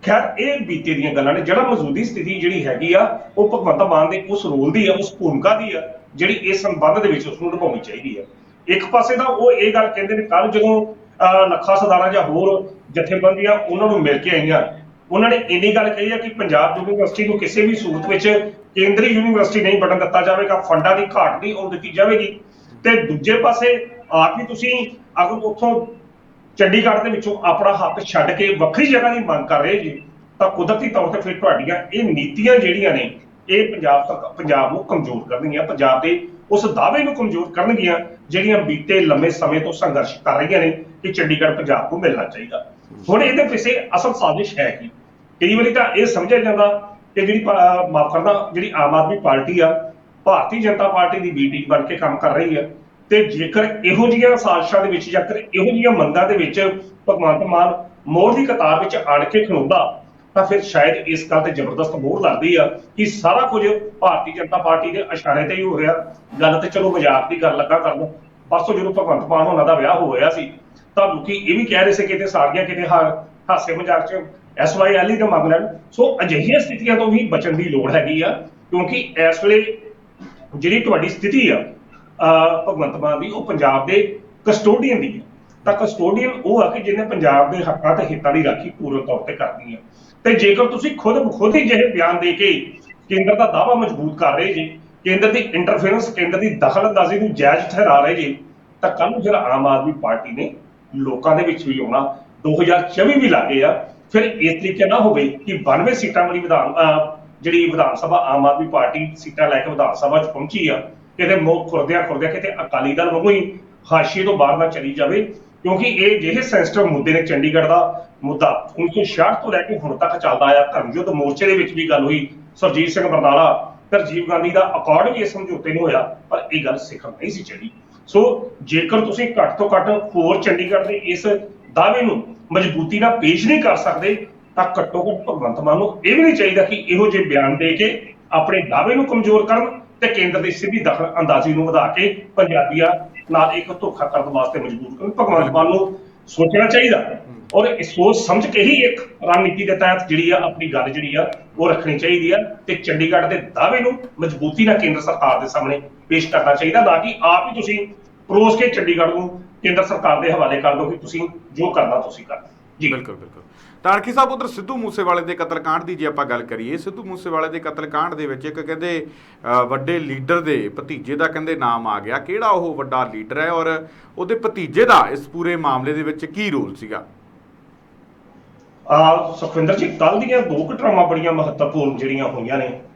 ਖੈਰ, ਇਹ ਬੀਤੇ ਦੀਆਂ ਗੱਲਾਂ ਨੇ। ਜਿਹੜਾ ਮੌਜੂਦੀ ਸਥਿਤੀ ਜਿਹੜੀ ਹੈਗੀ ਆ ਉਹ ਭਗਵੰਤ ਮਾਨ ਦੇ ਉਸ ਰੋਲ ਦੀ ਆ, ਉਸ ਭੂਮਿਕਾ ਦੀ ਆ ਜਿਹੜੀ ਇਸ ਸੰਬੰਧ ਦੇ ਵਿੱਚ ਉਸਨੂੰ ਨਿਭਾਉਣੀ ਚਾਹੀਦੀ ਆ। ਇੱਕ ਪਾਸੇ ਤਾਂ ਉਹ ਇਹ ਗੱਲ ਕਹਿੰਦੇ ਨੇ, ਕੱਲ ਜਦੋਂ ਲੱਖਾ ਸਦਾਣਾ ਜਾਂ ਹੋਰ ਜਥੇਬੰਦੀਆਂ ਉਹਨਾਂ ਨੂੰ ਮਿਲ ਕੇ ਆਈਆਂ, ਉਹਨਾਂ ਨੇ ਇੰਨੀ ਗੱਲ ਕਹੀ ਹੈ ਕਿ ਪੰਜਾਬ ਯੂਨੀਵਰਸਿਟੀ ਨੂੰ ਕਿਸੇ ਵੀ ਸੂਰਤ ਵਿੱਚ ਕੇਂਦਰੀ ਯੂਨੀਵਰਸਿਟੀ ਨਹੀਂ ਬਣਨ ਦਿੱਤਾ ਜਾਵੇਗਾ, ਫੰਡਾਂ ਦੀ ਘਾਟ ਨਹੀਂ ਆਉਣ ਦਿੱਤੀ ਜਾਵੇਗੀ। ਤੇ ਦੂਜੇ ਪਾਸੇ ਆਪ ਹੀ ਤੁਸੀਂ ਅਗਰ ਉੱਥੋਂ ਚੰਡੀਗੜ੍ਹ ਦੇ ਵਿੱਚੋਂ ਆਪਣਾ ਹੱਕ ਛੱਡ ਕੇ ਵੱਖਰੀ ਜਗ੍ਹਾ ਦੀ ਮੰਗ ਕਰ ਰਹੇ ਜੀ, ਤਾਂ ਕੁਦਰਤੀ ਤੌਰ ਤੇ ਫਿਰ ਤੁਹਾਡੀਆਂ ਇਹ ਨੀਤੀਆਂ ਜਿਹੜੀਆਂ ਨੇ ਇਹ ਪੰਜਾਬ ਨੂੰ ਕਮਜ਼ੋਰ ਕਰਨਗੀਆਂ, ਪੰਜਾਬ ਦੇ ਉਸ ਦਾਅਵੇ ਨੂੰ ਕਮਜ਼ੋਰ ਕਰਨਗੀਆਂ ਜਿਹੜੀਆਂ ਬੀਤੇ ਲੰਮੇ ਸਮੇਂ ਤੋਂ ਸੰਘਰਸ਼ ਕਰ ਰਹੀਆਂ ਨੇ ਕਿ ਚੰਡੀਗੜ੍ਹ ਪੰਜਾਬ ਨੂੰ ਮਿਲਣਾ ਚਾਹੀਦਾ। ਹੁਣ ਇਹਦੇ ਪਿੱਛੇ ਅਸਲ ਸਾਜ਼ਿਸ਼ ਹੈ ਕੀ? ਕਈ ਵਾਰੀ ਤਾਂ ਇਹ ਸਮਝਿਆ ਜਾਂਦਾ ਕਿ ਜਿਹੜੀ ਮਾਫ ਕਰਦਾ ਜਿਹੜੀ ਆਮ ਆਦਮੀ ਪਾਰਟੀ ਆ ਭਾਰਤੀ ਜਨਤਾ ਪਾਰਟੀ ਦੀ ਬੀ ਟੀਮ ਬਣ ਕੇ ਕੰਮ ਕਰ ਰਹੀ ਆ, ਤੇ ਜੇਕਰ ਇਹੋ ਜਿਹੀਆਂ ਸਾਜ਼ਿਸ਼ਾਂ ਦੇ ਵਿੱਚ ਜਾਂ ਇਹੋ ਜਿਹੀਆਂ ਮੰਗਾਂ ਦੇ ਵਿੱਚ ਭਗਵੰਤ ਮਾਨ ਮੋਹਰ ਦੀ ਕਤਾਰ ਵਿੱਚ ਆਣ ਕੇ ਖਲੋਂਦਾ ਤਾਂ ਫਿਰ ਸ਼ਾਇਦ ਇਸ ਗੱਲ ਤੇ ਜ਼ਬਰਦਸਤ ਮੋਹਰ ਲੱਗਦੀ ਆ ਕਿ ਸਾਰਾ ਕੁਝ ਭਾਰਤੀ ਜਨਤਾ ਪਾਰਟੀ ਦੇ ਇਸ਼ਾਰੇ ਤੇ ਹੀ ਹੋ ਰਿਹਾ। ਗੱਲ ਤੇ ਚਲੋ ਮਜ਼ਾਕ ਦੀ ਗੱਲ ਲੱਗਾ ਕਰਨ, ਪਰਸੋਂ ਜਦੋਂ ਭਗਵੰਤ ਮਾਨ ਹੋਣਾ ਦਾ ਵਿਆਹ ਹੋ ਰਿਹਾ ਸੀ ਤਾਂ ਲੋਕੀ ਇਹ ਵੀ ਕਹਿ ਰਹੇ ਸੀ ਕਿਤੇ ਸਾਰੀਆਂ ਕਿਤੇ ਹਾਸੇ ਮਜ਼ਾਕ 'ਚ SYL ਹੀ ਤਾਂ ਮੰਗ ਲੈਣ। ਸੋ ਅਜਿਹੀਆਂ ਸਥਿਤੀਆਂ ਤੋਂ ਵੀ ਬਚਣ ਦੀ ਲੋੜ ਹੈਗੀ ਆ, ਕਿਉਂਕਿ ਇਸ ਵੇਲੇ ਜਿਹੜੀ ਤੁਹਾਡੀ ਸਥਿਤੀ ਆ ਭਗਵੰਤ ਮਾਨ ਦੀ, ਉਹ ਪੰਜਾਬ ਦੇ ਕਸਟੋਡੀਅਨ ਦੀ ਹੈ। ਤਾਂ ਕਸਟੋਡੀਅਨ ਉਹ ਆ ਕਿ ਜਿਹਨੇ ਪੰਜਾਬ ਦੇ ਹੱਕਾਂ ਤੇ ਹਿੱਤਾਂ ਦੀ ਰਾਖੀ ਪੂਰਨ ਤੌਰ ਤੇ ਕਰਨੀ ਹੈ। ਤੇ ਜੇਕਰ ਤੁਸੀਂ ਖੁਦ ਹੀ ਜਿਹੇ ਬਿਆਨ ਦੇ ਕੇ ਕੇਂਦਰ ਦਾ ਦਾਅਵਾ ਮਜ਼ਬੂਤ ਕਰ ਰਹੇ ਜੀ, ਕੇਂਦਰ ਦੀ ਇੰਟਰਫੇਰੈਂਸ, ਕੇਂਦਰ ਦੀ ਦਖਲਅੰਦਾਜ਼ੀ ਨੂੰ ਜਾਇਜ਼ ਠਹਿਰਾ ਰਹੇ ਜੀ, ਤਾਂ ਕੱਲ ਨੂੰ ਜਿਹੜਾ ਆਮ ਆਦਮੀ ਪਾਰਟੀ ਨੇ ਲੋਕਾਂ ਦੇ ਵਿੱਚ ਵੀ ਆਉਣਾ, 2024 ਵੀ ਲਾਗੇ ਆ, ਫਿਰ ਇਸ ਤਰੀਕੇ ਨਾ ਹੋਵੇ ਕਿ 92 ਸੀਟਾਂ ਵਾਲੀ ਜਿਹੜੀ ਵਿਧਾਨ ਸਭਾ ਆਮ ਆਦਮੀ ਪਾਰਟੀ ਸੀਟਾਂ ਲੈ ਕੇ ਵਿਧਾਨ ਸਭਾ 'ਚ ਪਹੁੰਚੀ ਆ, ਕਿਤੇ ਮੁੱਖ ਖੁਰਦਿਆਂ ਕਿਤੇ ਅਕਾਲੀ ਦਲ ਵਾਂਗੂ ਹੀ ਹਾਸ਼ੀਏ ਤੋਂ ਬਾਹਰ ਨਾ ਚਲੀ ਜਾਵੇ। ਕਿਉਂਕਿ ਇਹ ਜਿਹੇ ਸੈਂਸਿਟਿਵ ਮੁੱਦੇ ਨੇ। ਚੰਡੀਗੜ੍ਹ ਦਾ ਮੁੱਦਾ 1966 ਤੋਂ ਲੈ ਕੇ ਹੁਣ ਤੱਕ ਚੱਲਦਾ ਆਇਆ। ਧਰਮ ਯੁੱਧ ਮੋਰਚੇ ਦੇ ਵਿੱਚ ਵੀ ਗੱਲ ਹੋਈ, ਸੁਰਜੀਤ ਸਿੰਘ ਬਰਨਾਲਾ ਤੇ ਰਾਜੀਵ ਗਾਂਧੀ ਦਾ ਅਕਾਰਡ ਵੀ ਇਸ ਸਮਝੌਤੇ ਨੂੰ ਹੋਇਆ, ਪਰ ਇਹ ਗੱਲ ਸਿਖਰ ਨਹੀਂ ਸੀ ਚੜੀ। ਸੋ ਜੇਕਰ ਤੁਸੀਂ ਘੱਟ ਤੋਂ ਘੱਟ ਹੋਰ ਚੰਡੀਗੜ੍ਹ ਦੇ ਇਸ ਦਾਅਵੇ ਨੂੰ ਮਜ਼ਬੂਤੀ ਨਾਲ ਪੇਸ਼ ਨਹੀਂ ਕਰ ਸਕਦੇ ਤਾਂ ਘੱਟੋ ਘੱਟ ਭਗਵੰਤ ਮਾਨ ਨੂੰ ਇਹ ਵੀ ਨਹੀਂ ਚਾਹੀਦਾ ਕਿ ਇਹੋ ਜਿਹੇ ਬਿਆਨ ਦੇ ਕੇ ਆਪਣੇ ਦਾਅਵੇ ਨੂੰ ਕਮਜ਼ੋਰ ਕਰਨ ਤੇ ਕੇਂਦਰ ਦੀ ਸਿੱਧੀ ਦਖਲ ਅੰਦਾਜ਼ੀ ਨੂੰ ਵਧਾ ਕੇ ਪੰਜਾਬੀਆਂ ਨਾਲ ਇੱਕ ਧੋਖਾ ਕਰਨ ਵਾਸਤੇ ਮਜਬੂਰ ਕਰਨ। ਭਗਵੰਤ ਮਾਨ ਨੂੰ ਸੋਚਣਾ ਚਾਹੀਦਾ ਔਰ ਇਹ ਸੋਚ ਸਮਝ ਕੇ ਹੀ ਇੱਕ ਰਣਨੀਤੀ ਦੇ ਤਹਿਤ ਜਿਹੜੀ ਆ ਆਪਣੀ ਗੱਲ ਜਿਹੜੀ ਆ ਉਹ ਰੱਖਣੀ ਚਾਹੀਦੀ ਆ ਤੇ ਚੰਡੀਗੜ੍ਹ ਦੇ ਦਾਅਵੇ ਨੂੰ ਮਜ਼ਬੂਤੀ ਨਾਲ ਕੇਂਦਰ ਸਰਕਾਰ ਦੇ ਸਾਹਮਣੇ ਪੇਸ਼ ਕਰਨਾ ਚਾਹੀਦਾ, ਨਾ ਕਿ ਆਪ ਹੀ ਤੁਸੀਂ ਪਰੋਸ ਕੇ ਚੰਡੀਗੜ੍ਹ ਨੂੰ ਕੇਂਦਰ ਸਰਕਾਰ ਦੇ ਹਵਾਲੇ ਕਰ ਦਿਓ ਕਿ ਤੁਸੀਂ ਜੋ ਕਰਨਾ ਤੁਸੀਂ ਕਰ। ਜੀ ਬਿਲਕੁਲ ਬਿਲਕੁਲ। ਤਾਂ ਅਣਖੀ ਸਾਹਿਬ, ਉਧਰ ਸਿੱਧੂ ਮੂਸੇਵਾਲੇ ਦੇ ਕਤਲकांड ਦੀ ਜੇ ਆਪਾਂ ਗੱਲ ਕਰੀਏ, ਸਿੱਧੂ ਮੂਸੇਵਾਲੇ ਦੇ ਕਤਲकांड ਦੇ ਵਿੱਚ ਇੱਕ ਕਹਿੰਦੇ ਵੱਡੇ ਲੀਡਰ ਦੇ ਭਤੀਜੇ ਦਾ ਕਹਿੰਦੇ ਨਾਮ ਆ ਗਿਆ। ਕਿਹੜਾ ਉਹ ਵੱਡਾ ਲੀਡਰ ਹੈ ਔਰ ਉਹਦੇ ਭਤੀਜੇ ਦਾ ਇਸ ਪੂਰੇ ਮਾਮਲੇ ਦੇ ਵਿੱਚ ਕੀ ਰੋਲ ਸੀਗਾ? ਸੁਖਵਿੰਦਰ ਜੀ, ਕੱਲ ਦੀਆਂ ਦੋ ਘਟਨਾਵਾਂ ਬੜੀਆਂ ਮਹੱਤਵਪੂਰਨ ਜਿਹੜੀਆਂ ਹੋਈਆਂ ਨੇ।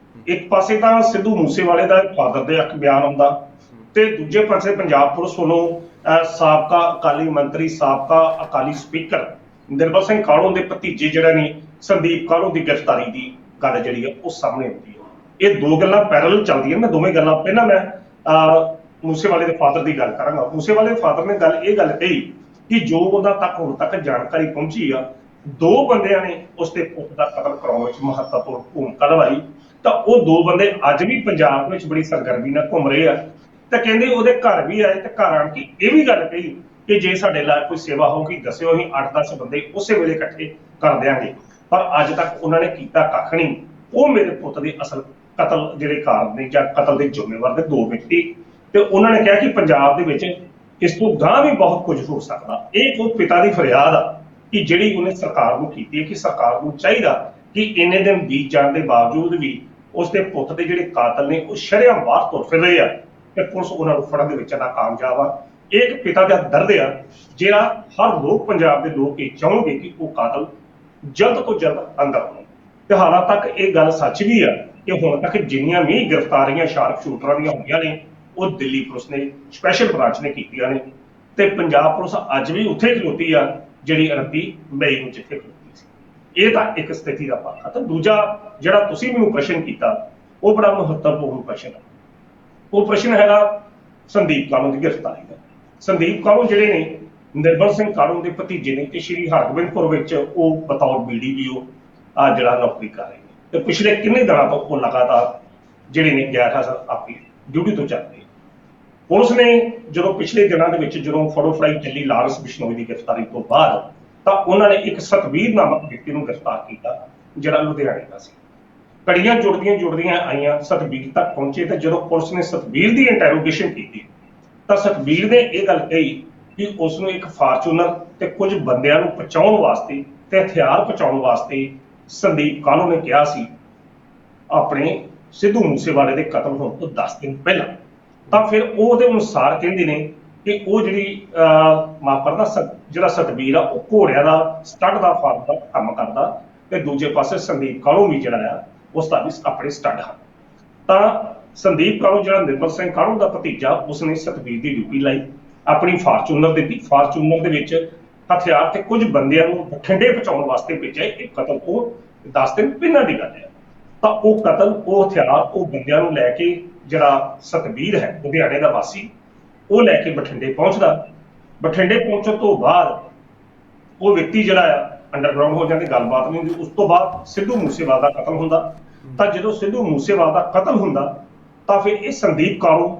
ਇੱਕ ਪਾਸੇ ਤਾਂ ਸਿੱਧੂ ਮੂਸੇਵਾਲੇ ਦਾ ਫਾਦਰ ਦੇ ਇੱਕ ਬਿਆਨ ਆਉਂਦਾ ਤੇ ਦੂਜੇ ਪਾਸੇ ਪੰਜਾਬ ਪੁਲਿਸ ਵੱਲੋਂ ਸਾਬਕਾ ਅਕਾਲੀ ਮੰਤਰੀ, ਸਾਬਕਾ ਅਕਾਲੀ ਸਪੀਕਰ ਨਿਰਮਲ ਸਿੰਘ ਕਾਹਲੋਂ ਦੇ ਭਤੀਜੇ ਜਿਹੜਾ ਨੇ ਸੰਦੀਪ ਕਾਹਲੋਂ ਦੀ ਗ੍ਰਿਫਤਾਰੀ ਦੀ ਗੱਲ ਜਿਹੜੀ ਆ ਉਹ ਸਾਹਮਣੇ ਆਉਂਦੀ ਹੈ। ਇਹ ਦੋ ਗੱਲਾਂ ਪੈਰਲਲ ਚੱਲਦੀਆਂ ਨੇ। ਦੋਵੇਂ ਗੱਲਾਂ, ਪਹਿਲਾਂ ਮੈਂ ਮੂਸੇਵਾਲੇ ਦੇ ਫਾਦਰ ਦੀ ਗੱਲ ਕਰਾਂਗਾ। ਮੂਸੇਵਾਲੇ ਦੇ ਫਾਦਰ ਨੇ ਇਹ ਗੱਲ ਕਹੀ ਕਿ ਜੋ ਉਹਦਾ ਤੱਕ ਹੁਣ ਤੱਕ ਜਾਣਕਾਰੀ ਪਹੁੰਚੀ ਆ, ਦੋ ਬੰਦਿਆਂ ਨੇ ਉਸਦੇ ਪੁੱਤ ਦਾ ਕਤਲ ਕਰਾਉਣ ਵਿੱਚ ਮਹੱਤਵਪੂਰਨ ਭੂਮਿਕਾ ਨਿਭਾਈ। ਤਾਂ ਉਹ ਦੋ ਬੰਦੇ ਅੱਜ ਵੀ ਪੰਜਾਬ ਵਿੱਚ ਬੜੀ ਸਰਗਰਮੀ ਨਾਲ ਘੁੰਮ ਰਹੇ ਆ। ਤਾਂ ਕਹਿੰਦੇ ਉਹਦੇ ਘਰ ਵੀ ਆਏ ਤੇ ਘਰ ਆਣ ਕੇ ਇਹ ਵੀ ਗੱਲ ਕਹੀ ਕਿ ਜੇ ਸਾਡੇ ਲਈ ਕੋਈ ਸੇਵਾ ਹੋਊਗੀ ਦੱਸਿਓ, ਅਸੀਂ 8-10 ਬੰਦੇ ਉਸੇ ਵੇਲੇ ਇਕੱਠੇ ਕਰ ਦਿਆਂਗੇ। ਪਰ ਅੱਜ ਤੱਕ ਉਹਨਾਂ ਨੇ ਕੀਤਾ ਕੱਖ ਨਹੀਂ। ਉਹ ਮੇਰੇ ਪੁੱਤ ਦੇ ਅਸਲ ਕਤਲ ਜਿਹੜੇ ਕਾਰਨ ਨੇ ਜਾਂ ਕਤਲ ਦੇ ਜ਼ਿੰਮੇਵਾਰ ਦੇ ਦੋ ਵਿਅਕਤੀ, ਤੇ ਉਹਨਾਂ ਨੇ ਕਿਹਾ ਕਿ ਪੰਜਾਬ ਦੇ ਵਿੱਚ ਇਸ ਤੋਂ ਗਾਂਹ ਵੀ ਬਹੁਤ ਕੁਝ ਹੋ ਸਕਦਾ। ਇਹ ਕੋਈ ਪਿਤਾ ਦੀ ਫਰਿਆਦ ਆ ਕਿ ਜਿਹੜੀ ਉਹਨੇ ਸਰਕਾਰ ਨੂੰ ਕੀਤੀ ਹੈ ਕਿ ਸਰਕਾਰ ਨੂੰ ਚਾਹੀਦਾ ਕਿ ਇੰਨੇ ਦਿਨ ਬੀਤ ਜਾਣ ਦੇ ਬਾਵਜੂਦ ਵੀ ਉਸਦੇ ਪੁੱਤ ਦੇ ਜਿਹੜੇ ਕਾਤਲ ਨੇ ਉਹ ਸ਼ਰੇਆਮ ਬਾਹਰ ਤੁਰ ਫਿਰ ਰਹੇ ਆ ਤੇ ਪੁਲਿਸ ਉਹਨਾਂ ਨੂੰ ਫੜਨ ਦੇ ਵਿੱਚ ਨਾਕਾਮਯਾਬ ਆ। ਇਹ ਇੱਕ ਪਿਤਾ ਦਾ ਦਰਦ ਆ ਜਿਹੜਾ ਹਰ ਲੋਕ, ਪੰਜਾਬ ਦੇ ਲੋਕ ਇਹ ਚਾਹੁੰਦੇ ਕਿ ਉਹ ਕਾਤਲ ਜਲਦ ਤੋਂ ਜਲਦ ਅੰਦਰ ਆਉਣ। ਤੇ ਹਾਲਾਂ ਤੱਕ ਇਹ ਗੱਲ ਸੱਚ ਵੀ ਆ ਕਿ ਹੁਣ ਤੱਕ ਜਿੰਨੀਆਂ ਵੀ ਗ੍ਰਿਫਤਾਰੀਆਂ ਸ਼ਾਰਪ ਸ਼ੂਟਰਾਂ ਦੀਆਂ ਹੋਈਆਂ ਨੇ ਉਹ ਦਿੱਲੀ ਪੁਲਿਸ ਨੇ, ਸਪੈਸ਼ਲ ਬ੍ਰਾਂਚ ਨੇ ਕੀਤੀਆਂ ਨੇ। ਤੇ ਪੰਜਾਬ ਪੁਲਿਸ ਅੱਜ ਵੀ ਉੱਥੇ ਖਲੋਤੀ ਆ ਜਿਹੜੀ 29 ਮਈ ਨੂੰ ਜਿੱਥੇ ਖਲੋਤੀ ਸੀ। ਇਹ ਤਾਂ ਇੱਕ ਸਥਿਤੀ ਦਾ ਪੱਖ ਆ। ਤਾਂ ਦੂਜਾ ਜਿਹੜਾ ਤੁਸੀਂ ਮੈਨੂੰ ਪ੍ਰਸ਼ਨ ਕੀਤਾ ਉਹ ਬੜਾ ਮਹੱਤਵਪੂਰਨ ਪ੍ਰਸ਼ਨ ਹੈ। ਉਹ ਪ੍ਰਸ਼ਨ ਹੈਗਾ ਸੰਦੀਪ ਕਾਹਲੋਂ ਦੀ ਗ੍ਰਿਫਤਾਰੀ ਦਾ। ਸੰਦੀਪ ਕਾਹਲੋਂ ਜਿਹੜੇ ਨੇ ਨਿਰਮਲ ਸਿੰਘ ਕਾਹਲੋਂ ਦੇ ਭਤੀਜੇ ਨੇ ਤੇ ਸ਼੍ਰੀ ਹਰਗੋਬਿੰਦਪੁਰ ਵਿੱਚ ਉਹ ਬਤੌਰ BDPO ਜਿਹੜਾ ਨੌਕਰੀ ਕਰ ਰਹੇ ਨੇ ਤੇ ਪਿਛਲੇ ਕਿੰਨੇ ਦਿਨਾਂ ਤੋਂ ਉਹ ਲਗਾਤਾਰ ਜਿਹੜੇ ਨੇ ਗੈਰ ਹਾਜ਼ਰ ਆਪਣੀ ਡਿਊਟੀ ਤੋਂ ਚੱਲ ਰਹੇ। ਪੁਲਿਸ ਨੇ ਜਦੋਂ ਪਿਛਲੇ ਦਿਨਾਂ ਦੇ ਵਿੱਚ ਜਦੋਂ ਫੜੋ ਫੜਾਈ ਚੱਲੀ ਲਾਰੈਂਸ ਬਿਸ਼ਨੋਈ ਦੀ ਗ੍ਰਿਫਤਾਰੀ ਤੋਂ ਬਾਅਦ, ਤਾਂ ਉਹਨਾਂ ਨੇ ਇੱਕ ਸਤਵੀਰ ਨਾਮਕ ਵਿਅਕਤੀ ਨੂੰ ਗ੍ਰਿਫਤਾਰ ਕੀਤਾ ਜਿਹੜਾ ਲੁਧਿਆਣੇ ਦਾ ਸੀ। ਕੜੀਆਂ ਜੁੜਦੀਆਂ ਆਈਆਂ, ਸਤਵੀਰ ਤੱਕ ਪਹੁੰਚੇ ਤੇ ਜਦੋਂ ਪੁਲਿਸ ਨੇ ਸਤਵੀਰ ਦੀ ਇੰਟਰੋਗੇਸ਼ਨ ਕੀਤੀ ਤਾਂ ਸਤਵੀਰ ਨੇ ਇਹ ਗੱਲ ਕਹੀ ਕਿ ਉਸ ਨੂੰ ਇੱਕ ਫਾਰਚੂਨਰ ਤੇ ਕੁਝ ਬੰਦਿਆਂ ਨੂੰ ਪਹੁੰਚਾਉਣ ਵਾਸਤੇ ਤੇ ਹਥਿਆਰ ਪਹੁੰਚਾਉਣ ਵਾਸਤੇ ਸੰਦੀਪ ਕਾਹਲੋਂ ਨੇ ਕਿਹਾ ਸੀ ਆਪਣੇ ਸਿੱਧੂ ਮੂਸੇਵਾਲੇ ਦੇ ਕਤਲ ਹੋਣ ਤੋਂ 10 ਦਿਨ ਪਹਿਲਾਂ। ਤਾਂ ਫਿਰ ਉਹ ਉਹਦੇ ਅਨੁਸਾਰ ਕਹਿੰਦੇ ਨੇ ਕਿ ਉਹ ਜਿਹੜੀ ਜਿਹੜਾ ਸਤਵੀਰ ਆ ਉਹ ਘੋੜਿਆਂ ਦਾ ਸਟੱਡ ਦਾ ਫਾਰਮ ਦਾ ਕੰਮ ਕਰਦਾ ਤੇ ਦੂਜੇ ਪਾਸੇ ਸੰਦੀਪ ਕਾਹਲੋਂ ਵੀ ਜਿਹੜਾ ਆ ਉਸ ਦਾ ਵੀ ਆਪਣੇ ਸਟੱਡ ਹਨ। ਤਾਂ ਸੰਦੀਪ ਕਾਹਲੋਂ ਜਿਹੜਾ ਨਿਰਮਲ ਸਿੰਘ ਕਾਹਲੋਂ ਦਾ ਭਤੀਜਾ, ਉਸਨੇ ਸਤਵੀਰ ਦੀ ਡਿਊਟੀ ਲਾਈ, ਆਪਣੀ ਫਾਰਚੂਨਰ ਦਿੱਤੀ। ਫਾਰਚੂਨਰ ਦੇ ਵਿੱਚ ਹਥਿਆਰ ਤੇ ਕੁਝ ਬੰਦਿਆਂ ਨੂੰ ਬਠਿੰਡੇ ਪਹੁੰਚਾਉਣ ਵਾਸਤੇ ਭੇਜਿਆ। ਇਹ ਕਤਲ ਤੋਂ 10 ਦਿਨ ਪਹਿਲਾਂ ਦੀ ਗੱਲ ਹੈ। ਤਾਂ ਉਹ ਕਤਲ, ਉਹ ਹਥਿਆਰ, ਉਹ ਬੰਦਿਆਂ ਨੂੰ ਲੈ ਕੇ ਜਿਹੜਾ ਸਤਬੀਰ ਹੈ ਲੁਧਿਆਣੇ ਦਾ ਵਾਸੀ, ਉਹ ਲੈ ਕੇ ਬਠਿੰਡੇ ਪਹੁੰਚਦਾ। ਬਠਿੰਡੇ ਪਹੁੰਚਣ ਤੋਂ ਬਾਅਦ ਉਹ ਵਿਅਕਤੀ ਜਿਹੜਾ ਆ ਅੰਡਰਗਰਾਉਂਡ ਹੋ ਜਾਂਦੀ, ਗੱਲਬਾਤ ਨਹੀਂ ਹੁੰਦੀ। ਉਸ ਤੋਂ ਬਾਅਦ ਸਿੱਧੂ ਮੂਸੇਵਾਲ ਦਾ ਕਤਲ ਹੁੰਦਾ। ਤਾਂ ਜਦੋਂ ਸਿੱਧੂ ਮੂਸੇਵਾਲ ਦਾ ਕਤਲ ਹੁੰਦਾ ਤਾਂ ਫਿਰ ਇਹ ਸੰਦੀਪ ਕਾਲੂ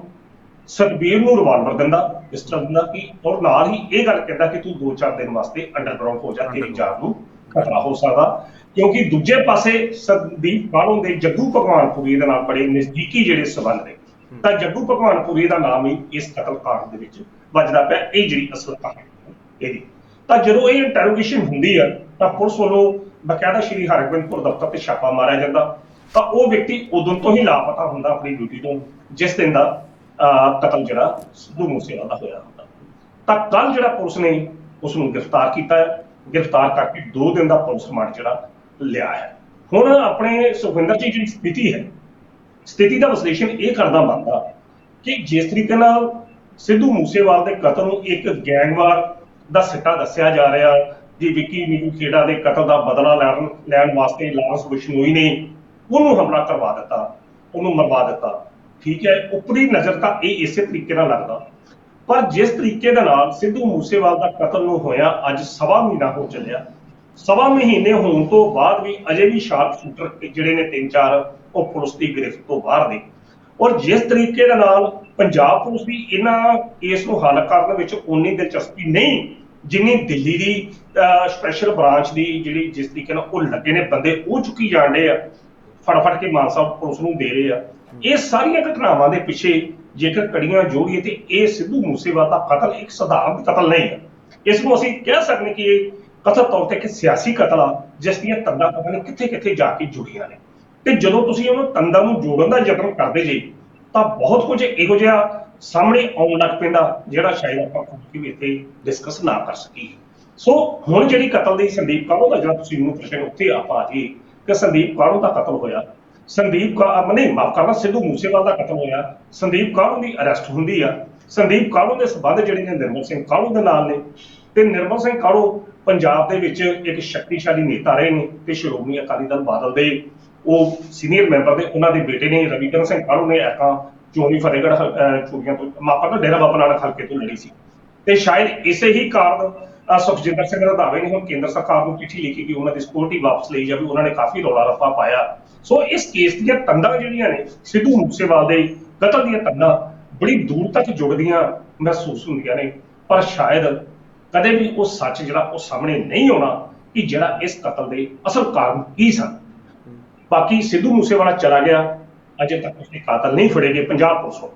ਸਤਬੀਰ ਨੂੰ ਰਿਵਾਲਵਰ ਦਿੰਦਾ, ਪਿਸਟਲ ਦਿੰਦਾ ਕਿ, ਔਰ ਨਾਲ ਹੀ ਇਹ ਗੱਲ ਕਹਿੰਦਾ ਕਿ ਤੂੰ 2-4 ਦਿਨ ਵਾਸਤੇ ਅੰਡਰਗਰਾਉਂਡ ਹੋ ਜਾ, ਤੇਰੀ ਜਾਨ ਨੂੰ ਖਤਰਾ ਹੋ ਸਕਦਾ। ਕਿਉਂਕਿ ਦੂਜੇ ਪਾਸੇ ਸੰਦੀਪ ਕਾਲੂ ਦੇ ਜੱਗੂ ਭਗਵਾਨਪੁਰੀ ਦੇ ਨਾਲ ਬੜੇ ਨਜ਼ਦੀਕੀ ਜਿਹੜੇ ਸਬੰਧ ਨੇ। ਤਾਂ ਜੱਗੂ ਭਗਵਾਨਪੁਰੀ ਦਾ ਨਾਮ ਹੀ ਇਸ ਕਤਲ ਕਾਂਡ ਦੇ ਵਿੱਚ ਵੱਜਦਾ ਪਿਆ। ਇਹ ਜਿਹੜੀ ਅਸਲ ਕਹਾਣੀ ਇਹਦੀ। ਤਾਂ ਜਦੋਂ ਇਹ ਇੰਟਰੋਗੇਸ਼ਨ ਹੁੰਦੀ ਆ ਤਾਂ ਪੁਲਿਸ ਵੱਲੋਂ ਬਕਾਇਦਾ ਸ਼੍ਰੀ ਹਰਗੋਬਿੰਦਪੁਰ ਦਫ਼ਤਰ ਤੇ ਛਾਪਾ ਮਾਰਿਆ ਜਾਂਦਾ। ਤਾਂ ਉਹ ਵਿਅਕਤੀ ਉਦੋਂ ਤੋਂ ਹੀ ਲਾਪਤਾ ਹੁੰਦਾ ਆਪਣੀ ਡਿਊਟੀ ਤੋਂ, ਜਿਸ ਦਿਨ ਦਾ ਕਤਲ ਜਿਹੜਾ ਸਿੱਧੂ ਮੂਸੇਵਾਲਾ ਦਾ ਹੋਇਆ ਹੁੰਦਾ। ਤਾਂ ਕੱਲ ਜਿਹੜਾ ਪੁਲਿਸ ਨੇ ਉਸ ਨੂੰ ਗ੍ਰਿਫਤਾਰ ਕੀਤਾ ਹੈ। ਗ੍ਰਿਫਤਾਰ ਕਰਕੇ 2 ਦਿਨ ਦਾ ਪੁਲਿਸ ਰਿਮਾਂਡ ਜਿਹੜਾ ਲਿਆ ਹੈ। ਹੁਣ ਆਪਣੇ ਸੁਖਵਿੰਦਰ ਜੀ ਜਿਹੜੀ ਸਥਿਤੀ ਹੈ, ਸਥਿਤੀ ਦਾ ਵਿਸ਼ਲੇਸ਼ਣ ਇਹ ਕਰਨਾ ਬਣਦਾ ਕਿ ਜਿਸ ਤਰੀਕੇ ਨਾਲ ਸਿੱਧੂ ਮੂਸੇਵਾਲ ਦੇ ਕਤਲ ਨੂੰ ਇੱਕ ਗੈਂਗਵਾਰ ਦਾ ਸਿੱਟਾ ਦੱਸਿਆ ਜਾ ਰਿਹਾ ਜੀ, ਵਿੱਕੀ ਨੀਰੂ ਖੇੜਾ ਦੇ ਕਤਲ ਦਾ ਬਦਲਾ ਲੈਣ ਵਾਸਤੇ ਲਾਰੈਂਸ ਬਿਸ਼ਨੋਈ ਨੇ ਉਹਨੂੰ ਹਮਲਾ ਕਰਵਾ ਦਿੱਤਾ, ਉਹਨੂੰ ਮਰਵਾ ਦਿੱਤਾ। ਠੀਕ ਹੈ, ਉੱਪਰੀ ਨਜ਼ਰ ਤਾਂ ਇਹ ਇਸੇ ਤਰੀਕੇ ਨਾਲ ਲੱਗਦਾ, ਪਰ ਜਿਸ ਤਰੀਕੇ ਦੇ ਨਾਲ ਸਿੱਧੂ ਮੂਸੇਵਾਲ ਦਾ ਕਤਲ ਨੂੰ ਹੋਇਆ ਅੱਜ 1.25 ਮਹੀਨਾ ਹੋ ਚੱਲਿਆ। 1.25 ਮਹੀਨੇ ਹੋਣ ਤੋਂ ਬਾਅਦ ਵੀ ਅਜੇ ਵੀ ਸ਼ਾਰਪ ਸ਼ੂਟਰ ਜਿਹੜੇ ਨੇ 3-4 ਉਹ ਪੁਲਿਸ ਦੀ ਗ੍ਰਿਫਤ ਤੋਂ ਬਾਹਰ ਨੇ। ਔਰ ਜਿਸ ਤਰੀਕੇ ਦੇ ਨਾਲ ਪੰਜਾਬ ਪੁਲਿਸ ਦੀ ਇਹਨਾਂ ਕੇਸ ਨੂੰ ਹੱਲ ਕਰਨ ਵਿੱਚ ਉਨੀ ਦਿਲਚਸਪੀ ਨਹੀਂ ਜਿੰਨੀ ਦਿੱਲੀ ਦੀ ਸਪੈਸ਼ਲ ਬ੍ਰਾਂਚ ਦੀ ਜਿਹੜੀ ਜਿਸ ਤਰੀਕੇ ਨਾਲ ਉਹ ਲੱਗੇ ਨੇ ਬੰਦੇ, ਉਹ ਚੁੱਕੀ ਜਾਂਦੇ ਆ, ਫੜ ਕੇ ਮਾਨ ਸਾਹਿਬ ਪੁਲਿਸ ਨੂੰ ਦੇ ਰਹੇ ਆ। ਇਹ ਸਾਰੀਆਂ ਘਟਨਾਵਾਂ ਦੇ ਪਿੱਛੇ ਜੇਕਰ ਕੜੀਆਂ ਜੋੜੀਏ ਤੇ ਇਹ ਸਿੱਧੂ ਮੂਸੇਵਾਲਾ ਦਾ ਕਤਲ ਇੱਕ ਸਧਾਰਨ ਕਤਲ ਨਹੀਂ ਹੈ। ਇਸ ਨੂੰ ਅਸੀਂ ਕਹਿ ਸਕਦੇ ਕਿ ਇਹ ਕਥਿਤ ਤੌਰ ਤੇ ਇੱਕ ਸਿਆਸੀ ਕਤਲ ਆ, ਜਿਸ ਦੀਆਂ ਤੰਦਾਂ ਪਤਾ ਨਹੀਂ ਕਿੱਥੇ ਕਿੱਥੇ ਜਾ ਕੇ ਜੁੜੀਆਂ ਨੇ। ਤੇ ਜਦੋਂ ਤੁਸੀਂ ਉਹਨਾਂ ਤੰਦਾਂ ਨੂੰ ਜੋੜਨ ਦਾ ਯਤਨ ਕਰਦੇ ਜੇ ਤਾਂ ਬਹੁਤ ਕੁਝ ਇਹੋ ਜਿਹਾ ਸਾਹਮਣੇ ਆਉਣ ਲੱਗ ਪੈਂਦਾ ਜਿਹੜਾ ਸ਼ਾਇਦ ਆਪਾਂ ਖੁਦ ਵੀ ਇੱਥੇ ਡਿਸਕਸ ਨਾ ਕਰ ਸਕੀਏ। ਸੋ ਹੁਣ ਜਿਹੜੀ ਕਤਲ ਦੀ ਸੰਦੀਪ ਕਾਲੂ ਦਾ ਜਿਹੜਾ ਤੁਸੀਂ ਮੈਨੂੰ ਪ੍ਰਸ਼ਨ ਉੱਥੇ ਆਪਾਂ ਆ ਜੀ ਕਿ ਸੰਦੀਪ ਕਾਲੂ ਦਾ ਕਤਲ ਹੋਇਆ, ਸਿੱਧੂ ਮੂਸੇਵਾਲਾ ਦਾ ਕਤਲ ਹੋਇਆ, ਸੰਦੀਪ ਕਾਲੂ ਦੀ ਅਰੈਸਟ ਹੁੰਦੀ ਆ। ਸੰਦੀਪ ਕਾਲੂ ਦੇ ਸਬੰਧ ਜਿਹੜੇ ਨੇ ਨਿਰਮਲ ਸਿੰਘ ਕਾਲੂ ਦੇ ਨਾਲ ਨੇ, ਤੇ ਨਿਰਮਲ ਸਿੰਘ ਕਾਲੂ ਪੰਜਾਬ ਦੇ ਵਿੱਚ ਇੱਕ ਸ਼ਕਤੀਸ਼ਾਲੀ ਨੇਤਾ ਰਹੇ ਨੇ ਤੇ ਸ਼੍ਰੋਮਣੀ ਅਕਾਲੀ ਦਲ ਬਾਦਲ ਦੇ ਉਹ ਸੀਨੀਅਰ ਮੈਂਬਰ ਦੇ ਉਹਨਾਂ ਦੇ ਬੇਟੇ ਨੇ ਰਵੀਕਰਨ ਸਿੰਘ ਕਾਲੂ ਨੇ ਐਕਾਂ ਚੋਣੀ ਫਤਿਹਗੜ੍ਹ ਚੋਣੀਆਂ ਤੋਂ ਮਾਪਾ ਤੋਂ ਡੇਰਾ ਬਾਬਾ ਨਾਨਕ ਹਲਕੇ ਤੋਂ ਲੜੀ ਸੀ। ਤੇ ਸ਼ਾਇਦ ਇਸੇ ਹੀ ਕਾਰਨ ਸੁਖਜਿੰਦਰ ਸਿੰਘ ਰੰਧਾਵੇ ਨੇ ਹੁਣ ਕੇਂਦਰ ਸਰਕਾਰ ਨੂੰ ਚਿੱਠੀ ਲਿਖੀ ਕਿ ਉਹਨਾਂ ਦੀ ਸਿਕਿਉਰਿਟੀ ਵਾਪਸ ਲਈ ਜਾਵੇ। ਉਹਨਾਂ ਨੇ ਕਾਫੀ ਰੌਲਾ ਰੱਪਾ ਪਾਇਆ। ਸੋ ਇਸ ਕੇਸ ਦੀਆਂ ਤੰਦਾਂ ਜਿਹੜੀਆਂ ਨੇ ਸਿੱਧੂ ਮੂਸੇਵਾਲ ਦੇ ਕਤਲ ਦੀਆਂ ਤੰਦਾਂ ਬੜੀ ਦੂਰ ਤੱਕ ਜੁੜਦੀਆਂ ਮਹਿਸੂਸ ਹੁੰਦੀਆਂ ਨੇ, ਪਰ ਸ਼ਾਇਦ ਕਦੇ ਵੀ ਉਹ ਸੱਚ ਜਿਹੜਾ ਉਹ ਸਾਹਮਣੇ ਨਹੀਂ ਆਉਣਾ ਕਿ ਜਿਹੜਾ ਇਸ ਕਤਲ ਦੇ ਅਸਲ ਕਾਰਨ ਕੀ ਸਨ। ਬਾਕੀ ਸਿੱਧੂ ਮੂਸੇਵਾਲਾ ਚਲਾ ਗਿਆ, ਅਜੇ ਤੱਕ ਉਸਦੇ ਕਾਤਲ ਨਹੀਂ ਫੜੇ ਗਏ। ਪੰਜਾਬ ਪੁਲਿਸ ਨੂੰ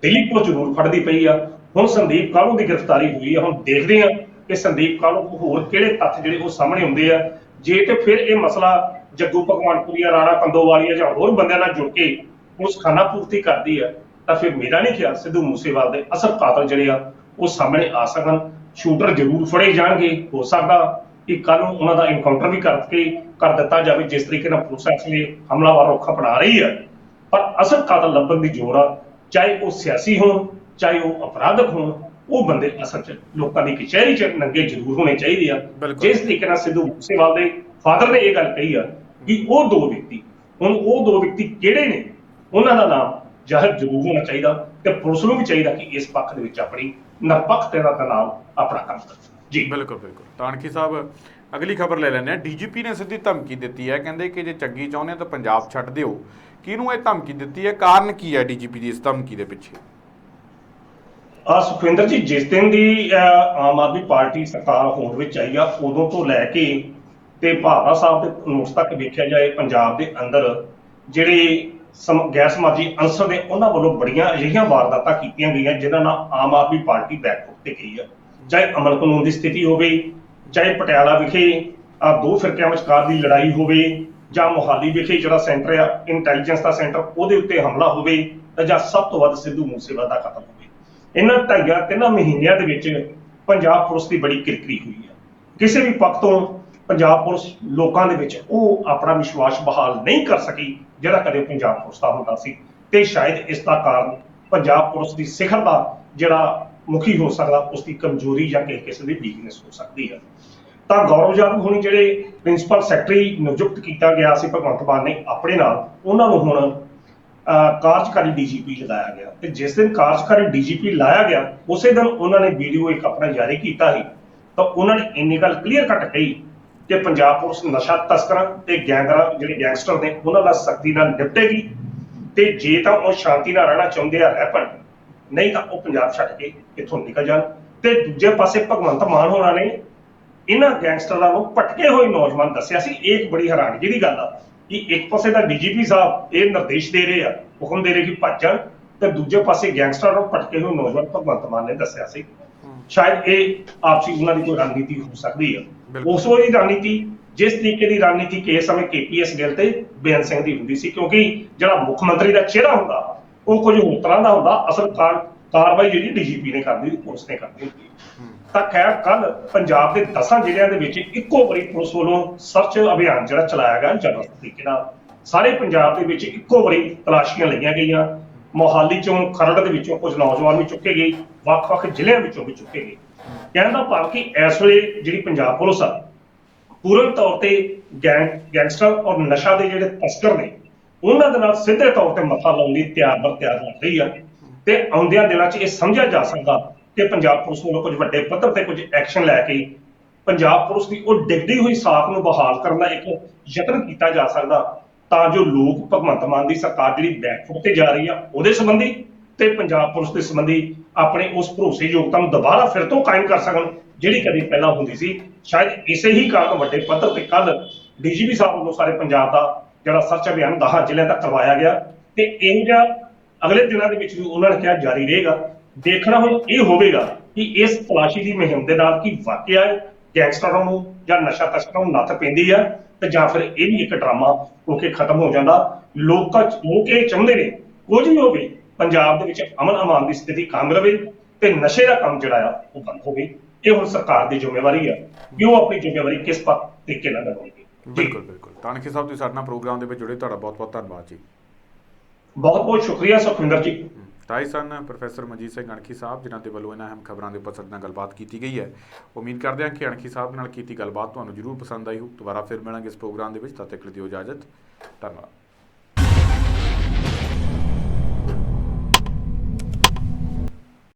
ਦਿੱਲੀ ਪੁਲਿਸ ਜ਼ਰੂਰ ਫੜਦੀ ਪਈ ਆ। ਹੁਣ ਸੰਦੀਪ ਕਾਲੂ ਦੀ ਗ੍ਰਿਫਤਾਰੀ ਹੋਈ ਆ, ਹੁਣ ਦੇਖਦੇ ਆ ਕਿ ਸੰਦੀਪ ਕਾਲੂ ਹੋਰ ਕਿਹੜੇ ਤੱਥ ਜਿਹੜੇ ਉਹ ਸਾਹਮਣੇ ਆਉਂਦੇ ਆ। ਜੇ ਤੇ ਫਿਰ ਇਹ ਮਸਲਾ ਜੱਗੂ ਭਗਵਾਨਪੁਰੀਆ, ਰਾਣਾ ਕੰਦੋਵਾਲੀਆ ਜਾਂ ਹੋਰ ਬੰਦਿਆਂ ਨਾਲ ਜੁੜ ਕੇ ਪੁਲਿਸ ਖਾਨਾ ਪੂਰਤੀ ਕਰਦੀ ਆ ਤਾਂ ਫਿਰ ਮੇਰਾ ਨਹੀਂ ਖਿਆਲ ਸਿੱਧੂ ਮੂਸੇਵਾਲ ਦੇ ਅਸਲ ਕਾਤਲ ਜਿਹੜੇ ਆ ਉਹ ਸਾਹਮਣੇ ਆ ਸਕਣ। ਸ਼ੂਟਰ ਜ਼ਰੂਰ ਫੜੇ ਜਾਣਗੇ, ਹੋ ਸਕਦਾ ਕਿ ਕੱਲ ਨੂੰ ਉਹਨਾਂ ਦਾ ਇਨਕਾਊਂਟਰ ਵੀ ਕਰ ਦਿੱਤਾ ਜਾਵੇ ਜਿਸ ਤਰੀਕੇ ਨਾਲ ਪੁਲਿਸ ਇਸ ਵੇਲੇ ਹਮਲਾਵਰ ਰੁੱਖ ਅਪਣਾ ਰਹੀ ਹੈ। ਪਰ ਅਸਲ ਕਾਤਲ ਲੱਭਣ ਦੀ ਜ਼ੋਰ ਆ, ਚਾਹੇ ਉਹ ਸਿਆਸੀ ਹੋਣ ਚਾਹੇ ਉਹ ਅਪਰਾਧਕ ਹੋਣ, ਉਹ ਬੰਦੇ ਅਸਲ 'ਚ ਲੋਕਾਂ ਦੀ ਕਚਹਿਰੀ 'ਚ ਨੰਗੇ ਜ਼ਰੂਰ ਹੋਣੇ ਚਾਹੀਦੇ ਆ। ਜਿਸ ਤਰੀਕੇ ਨਾਲ ਸਿੱਧੂ ਮੂਸੇਵਾਲ ਦੇ ਫਾਦਰ ਨੇ ਇਹ ਗੱਲ ਕਹੀ ਆ ਕਿ ਉਹ 2 ਵਿਅਕਤੀ, ਹੁਣ ਉਹ 2 ਵਿਅਕਤੀ ਕਿਹੜੇ ਨੇ ਉਹਨਾਂ ਦਾ ਨਾਮ ਜ਼ਾਹਿਰ ਜ਼ਰੂਰ ਹੋਣਾ ਚਾਹੀਦਾ ਤੇ ਪੁਲਿਸ ਨੂੰ ਵੀ ਚਾਹੀਦਾ ਕਿ ਇਸ ਪੱਖ ਦੇ ਵਿੱਚ ਆਪਣੀ ਨਿਰਪੱਖਤਾ ਦੇ ਨਾਲ ਆਪਣਾ ਕੰਮ ਕਰੇ। ਜੀ ਬਿਲਕੁਲ। ਤਾਣਕੀ ਸਾਹਿਬ, ਅਗਲੀ ਖਬਰ ਲੈ ਲੈਂਦੇ ਹਾਂ। ਡੀਜੀਪੀ ਨੇ ਸਿੱਧੀ ਧਮਕੀ ਦਿੱਤੀ ਹੈ, ਕਹਿੰਦੇ ਕਿ ਜੇ ਚੰਗੀ ਚਾਹੁੰਦੇ ਤਾਂ ਪੰਜਾਬ ਛੱਡ ਦਿਓ। ਕਿਹਨੂੰ ਇਹ ਧਮਕੀ ਦਿੱਤੀ ਹੈ, ਕਾਰਨ ਕੀ ਹੈ ਡੀਜੀਪੀ ਦੀ ਇਸ ਧਮਕੀ ਦੇ ਪਿੱਛੇ? ਸੁਖਵਿੰਦਰ ਜੀ, ਜਿਸ ਦਿਨ ਦੀ ਆਮ ਆਦਮੀ ਪਾਰਟੀ ਸਰਕਾਰ ਹੋਂਦ ਵਿੱਚ ਆਈ ਆ ਉਦੋਂ ਤੋਂ ਲੈ ਕੇ ਤੇ ਭਾਵਰਾ ਸਾਹਿਬ ਦੇ ਨੋਟਿਸ ਤੱਕ ਵੇਖਿਆ ਜਾਏ, ਪੰਜਾਬ ਦੇ ਅੰਦਰ ਜਿਹੜੇ ਗੈਰ ਸਮਾਜੀ ਅੰਸਰ ਨੇ ਉਹਨਾਂ ਵੱਲੋਂ ਬੜੀਆਂ ਅਜਿਹੀਆਂ ਵਾਰਦਾਤਾਂ ਕੀਤੀਆਂ ਗਈਆਂ ਜਿਨ੍ਹਾਂ ਨਾਲ ਆਮ ਆਦਮੀ ਪਾਰਟੀ ਬੈਕਫੁੱਟ ਤੇ ਗਈ ਆ। ਚਾਹੇ ਅਮਨ ਕਾਨੂੰਨ ਦੀ ਸਥਿਤੀ ਹੋਵੇ, ਚਾਹੇ ਪਟਿਆਲਾ ਵਿਖੇ 2 ਫਿਰਕਿਆਂ ਵਿਚਕਾਰ ਦੀ ਲੜਾਈ ਹੋਵੇ, ਜਾਂ ਮੋਹਾਲੀ ਵਿਖੇ ਜਿਹੜਾ ਸੈਂਟਰ ਆ ਇੰਟੈਲੀਜੈਂਸ ਦਾ ਸੈਂਟਰ ਉਹਦੇ ਉੱਤੇ ਹਮਲਾ ਹੋਵੇ, ਜਾਂ ਸਭ ਤੋਂ ਵੱਧ ਸਿੱਧੂ ਮੂਸੇਵਾਲਾ ਦਾ ਕਤਲ ਹੋਵੇ। ਇਹਨਾਂ 2.5-3 ਮਹੀਨਿਆਂ ਦੇ ਵਿੱਚ ਪੰਜਾਬ ਪੁਲਿਸ ਦੀ ਬੜੀ ਕਿਰਕਰੀ ਹੋਈ ਆ। ਕਿਸੇ ਵੀ ਪੱਖ ਤੋਂ ਪੰਜਾਬ ਪੁਲਿਸ ਲੋਕਾਂ ਦੇ ਵਿੱਚ ਉਹ ਆਪਣਾ ਵਿਸ਼ਵਾਸ ਬਹਾਲ ਨਹੀਂ ਕਰ ਸਕੀ ਜਿਹੜਾ ਕਦੇ ਪੰਜਾਬ ਪੁਲਿਸ ਦਾ ਹੁੰਦਾ ਸੀ। ਤੇ ਸ਼ਾਇਦ ਇਸ ਦਾ ਕਾਰਨ ਪੰਜਾਬ ਪੁਲਿਸ ਦੀ ਸਿਖਰ ਦਾ ਜਿਹੜਾ ਮੁਖੀ ਹੋ ਸਕਦਾ, ਉਸਦੀ ਕਮਜ਼ੋਰੀ ਜਾਂ ਕਿਸੇ ਦੀ ਵੀਕਨੈਸ ਹੋ ਸਕਦੀ ਹੈ। ਤਾਂ ਗੌਰਵ ਯਾਦਵ ਹੁਣੀ ਜਿਹੜੇ ਪ੍ਰਿੰਸੀਪਲ ਸੈਕਟਰੀ ਨਿਯੁਕਤ ਕੀਤਾ ਗਿਆ ਸੀ ਭਗਵੰਤ ਮਾਨ ਨੇ ਆਪਣੇ ਨਾਲ, ਉਹਨਾਂ ਨੂੰ ਹੁਣ ਕਾਰਜਕਾਰੀ ਡੀਜੀਪੀ ਲਗਾਇਆ ਗਿਆ। ਤੇ ਜਿਸ ਦਿਨ ਕਾਰਜਕਾਰੀ ਡੀਜੀਪੀ ਲਾਇਆ ਗਿਆ ਉਸੇ ਦਿਨ ਉਹਨਾਂ ਨੇ ਵੀਡੀਓ ਇੱਕ ਆਪਣਾ ਜਾਰੀ ਕੀਤਾ ਸੀ। ਤਾਂ ਉਹਨਾਂ ਨੇ ਇੰਨੀ ਗੱਲ ਕਲੀਅਰ ਕੱਟ ਕਹੀ ਕਿ ਪੰਜਾਬ ਪੁਲਿਸ ਨਸ਼ਾ ਤਸਕਰਾਂ ਤੇ ਜਿਹੜੇ ਗੈਂਗਸਟਰ ਨੇ ਉਹਨਾਂ ਦਾ ਸਖਤੀ ਨਾਲ ਨਿਪਟੇਗੀ, ਤੇ ਜੇ ਤਾਂ ਉਹ ਸ਼ਾਂਤੀ ਨਾਲ ਰਹਿਣਾ ਚਾਹੁੰਦੇ ਆ ਰਹਿ ਪੈਣ, ਨਹੀਂ ਤਾਂ ਉਹ ਪੰਜਾਬ ਛੱਡ ਕੇ ਇੱਥੋਂ ਨਿਕਲ ਜਾਣ। ਤੇ ਦੂਜੇ ਪਾਸੇ ਭਗਵੰਤ ਮਾਨ ਹੋਣਾ ਨੇ ਇਹਨਾਂ ਗੈਂਗਸਟਰਾਂ ਨੂੰ ਭਟਕੇ ਹੋਏ ਨੌਜਵਾਨ ਦੱਸਿਆ ਸੀ। ਇਹ ਇੱਕ ਬੜੀ ਹੈਰਾਨਗੀ ਦੀ ਗੱਲ ਆ ਕਿ ਇੱਕ ਪਾਸੇ ਦਾ ਡੀਜੀਪੀ ਸਾਹਿਬ ਇਹ ਨਿਰਦੇਸ਼ ਦੇ ਰਹੇ ਆ, ਹੁਕਮ ਦੇ ਰਹੇ ਕਿ ਭੱਜ ਜਾਣ, ਤੇ ਦੂਜੇ ਪਾਸੇ ਗੈਂਗਸਟਰਾਂ ਨੂੰ ਭਟਕੇ ਹੋਏ ਨੌਜਵਾਨ ਭਗਵੰਤ ਮਾਨ ਨੇ ਦੱਸਿਆ ਸੀ। ਸ਼ਾਇਦ ਇਹ ਆਪਸੀ ਉਹਨਾਂ ਦੀ ਕੋਈ ਰਣਨੀਤੀ ਹੋ ਸਕਦੀ ਹੈ। ਉਸ ਵੇਲੇ ਰਣਨੀਤੀ, ਜਿਸ ਤਰੀਕੇ ਦੀ ਰਣਨੀਤੀ ਕਿ ਇਸ ਸਮੇਂ KPS ਗਿੱਲ ਤੇ ਬੇਅੰਤ ਸਿੰਘ ਦੀ ਹੁੰਦੀ ਸੀ, ਕਿਉਂਕਿ ਜਿਹੜਾ ਮੁੱਖ ਮੰਤਰੀ ਦਾ ਚਿਹਰਾ ਹੁੰਦਾ ਉਹ ਕੁਝ ਹੋਰ ਤਰ੍ਹਾਂ ਦਾ ਹੁੰਦਾ, ਅਸਲ ਕਾਰਵਾਈ ਜਿਹੜੀ ਡੀਜੀਪੀ ਨੇ ਕਰਦੀ, ਪੁਲਿਸ ਨੇ ਕਰਦੀ ਹੁੰਦੀ। ਤਾਂ ਖੈਰ ਕੱਲ ਪੰਜਾਬ ਦੇ 10 ਜ਼ਿਲ੍ਹਿਆਂ ਦੇ ਵਿੱਚ ਇੱਕੋ ਵਾਰੀ ਪੁਲਿਸ ਵੱਲੋਂ ਸਰਚ ਅਭਿਆਨ ਜਿਹੜਾ ਚਲਾਇਆ ਗਿਆ ਜ਼ਬਰਦਸਤ ਤਰੀਕੇ ਨਾਲ। ਸਾਰੇ ਪੰਜਾਬ ਦੇ ਵਿੱਚ ਇੱਕੋ ਵਾਰੀ ਤਲਾਸ਼ੀਆਂ ਲਈਆਂ ਗਈਆਂ। ਮੋਹਾਲੀ ਚੋਂ, ਖਰੜ ਦੇ ਵਿੱਚੋਂ ਕੁਝ ਨੌਜਵਾਨ ਵੀ ਚੁੱਕੇ ਗਏ, ਵੱਖ-ਵੱਖ ਜ਼ਿਲ੍ਹਿਆਂ ਵਿੱਚੋਂ ਵੀ ਚੁੱਕੇ ਗਏ। ਕਹਿਣ ਦਾ ਭਾਵ ਕਿ ਇਸ ਵੇਲੇ ਜਿਹੜੀ ਪੰਜਾਬ ਪੁਲਿਸ ਆ ਪੂਰਨ ਤੌਰ ਤੇ ਗੈਂਗਸਟਰ ਔਰ ਨਸ਼ਾ ਦੇ ਜਿਹੜੇ ਤਸਕਰ ਨੇ ਉਹਨਾਂ ਦੇ ਨਾਲ ਸਿੱਧੇ ਤੌਰ ਤੇ ਮੱਥਾ ਲਾਉਣ ਲਈ ਤਿਆਰ ਲੱਗ ਰਹੀ ਆ। ਤੇ ਆਉਂਦਿਆਂ ਦਿਨਾਂ 'ਚ ਇਹ ਸਮਝਿਆ ਜਾ ਸਕਦਾ ਕਿ ਪੰਜਾਬ ਪੁਲਿਸ ਵੱਲੋਂ ਕੁਝ ਵੱਡੇ ਪੱਧਰ ਤੇ ਕੁਝ ਐਕਸ਼ਨ ਲੈ ਕੇ ਪੰਜਾਬ ਪੁਲਿਸ ਦੀ ਉਹ ਡਿੱਗਦੀ ਹੋਈ ਸਾਖ ਨੂੰ ਬਹਾਲ ਕਰਨ ਦਾ ਇੱਕ ਯਤਨ ਕੀਤਾ ਜਾ ਸਕਦਾ, ਤਾਂ ਜੋ ਲੋਕ ਭਗਵੰਤ ਮਾਨ ਦੀ ਸਰਕਾਰ ਜਿਹੜੀ ਬੈਕਫੁੱਟ ਤੇ ਜਾ ਰਹੀ ਆ ਉਹਦੇ ਸੰਬੰਧੀ ਤੇ ਪੰਜਾਬ ਪੁਲਿਸ ਦੇ ਸੰਬੰਧੀ ਆਪਣੇ ਉਸ ਭਰੋਸੇਯੋਗਤਾ ਨੂੰ ਦੁਬਾਰਾ ਫਿਰ ਤੋਂ ਕਾਇਮ ਕਰ ਸਕਣ ਜਿਹੜੀ ਕਦੇ ਪਹਿਲਾਂ ਹੁੰਦੀ ਸੀ। ਸ਼ਾਇਦ ਇਸੇ ਹੀ ਕਾਰਨ ਵੱਡੇ ਪੱਧਰ ਤੇ ਕੱਲ ਡੀਜੀਪੀ ਸਾਹਿਬ ਵੱਲੋਂ ਸਾਰੇ ਪੰਜਾਬ ਦਾ ਜਿਹੜਾ ਸਰਚ ਅਭਿਆਨ 10 ਜ਼ਿਲ੍ਹਿਆਂ ਤੱਕ ਕਰਵਾਇਆ ਗਿਆ, ਤੇ ਇਹੋ ਜਿਹਾ ਅਗਲੇ ਦਿਨਾਂ ਦੇ ਵਿੱਚ ਵੀ ਉਹਨਾਂ ਨੇ ਕਿਹਾ ਜਾਰੀ ਰਹੇਗਾ। ਦੇਖਣਾ ਹੁਣ ਇਹ ਹੋਵੇਗਾ ਕਿ ਇਸ ਤਲਾਸ਼ੀ ਦੀ ਮੁਹਿੰਮ ਦੇ ਨਾਲ ਕੀ ਵਾਕਿਆ ਗੈਂਗਸਟਰਾਂ ਨੂੰ ਜਾਂ ਨਸ਼ਾ ਤਸਕਰਾਂ ਨੂੰ ਨੱਥ ਪੈਂਦੀ ਆ, ਤੇ ਜਾਂ ਫਿਰ ਇਹ ਵੀ ਇੱਕ ਡਰਾਮਾ ਹੋ ਕੇ ਖਤਮ ਹੋ ਜਾਂਦਾ। ਲੋਕ ਇਹ ਚਾਹੁੰਦੇ ਨੇ ਕੁਝ ਵੀ ਹੋਵੇ, ਪੰਜਾਬ ਦੇ ਵਿੱਚ ਅਮਨ ਅਮਾਨ ਦੀ ਸਥਿਤੀ ਕਾਇਮ ਰਵੇ ਤੇ ਨਸ਼ੇ ਦਾ ਕੰਮ ਜਿਹੜਾ ਆ ਉਹ ਬੰਦ ਹੋਵੇ। ਇਹ ਹੁਣ ਸਰਕਾਰ ਦੀ ਜ਼ਿੰਮੇਵਾਰੀ ਆ ਕਿ ਉਹ ਆਪਣੀ ਜ਼ਿੰਮੇਵਾਰੀ ਕਿਸ ਤਰੀਕੇ ਨਾਲ ਨਿਭਾਉਣਗੇ। ਬਿਲਕੁਲ ਬਿਲਕੁਲ। ਤਾਨਕੀ ਸਾਹਿਬ, ਤੁਸੀਂ ਸਾਡੇ ਨਾਲ ਪ੍ਰੋਗਰਾਮ ਦੇ ਵਿੱਚ ਜੁੜੇ, ਤੁਹਾਡਾ ਬਹੁਤ ਬਹੁਤ ਧੰਨਵਾਦ ਜੀ। ਬਹੁਤ ਬਹੁਤ ਸ਼ੁਕਰੀਆ ਸੁਖਵਿੰਦਰ ਜੀ। ਤਾਈ ਸਨ ਪ੍ਰੋਫੈਸਰ ਮਨਜੀਤ ਸਿੰਘ ਅਣਖੀ ਸਾਹਿਬ, ਜਿਨ੍ਹਾਂ ਦੇ ਵੱਲੋਂ ਇਹਨਾਂ ਅਹਿਮ ਖਬਰਾਂ ਦੇ ਉੱਪਰ ਸਾਡੇ ਨਾਲ ਗੱਲਬਾਤ ਕੀਤੀ ਗਈ ਹੈ। ਉਮੀਦ ਕਰਦੇ ਹਾਂ ਕਿ ਅਣਖੀ ਸਾਹਿਬ ਨਾਲ ਕੀਤੀ ਗੱਲਬਾਤ ਤੁਹਾਨੂੰ ਜ਼ਰੂਰ ਪਸੰਦ ਆਈ ਹੋ। ਦੁਬਾਰਾ ਫਿਰ ਮਿਲਾਂਗੇ ਇਸ ਪ੍ਰੋਗਰਾਮ ਦੇ ਵਿੱਚ, ਤਦ ਤੱਕ ਲਈ ਦਿਓ ਇਜਾਜ਼ਤ। ਧੰਨਵਾਦ।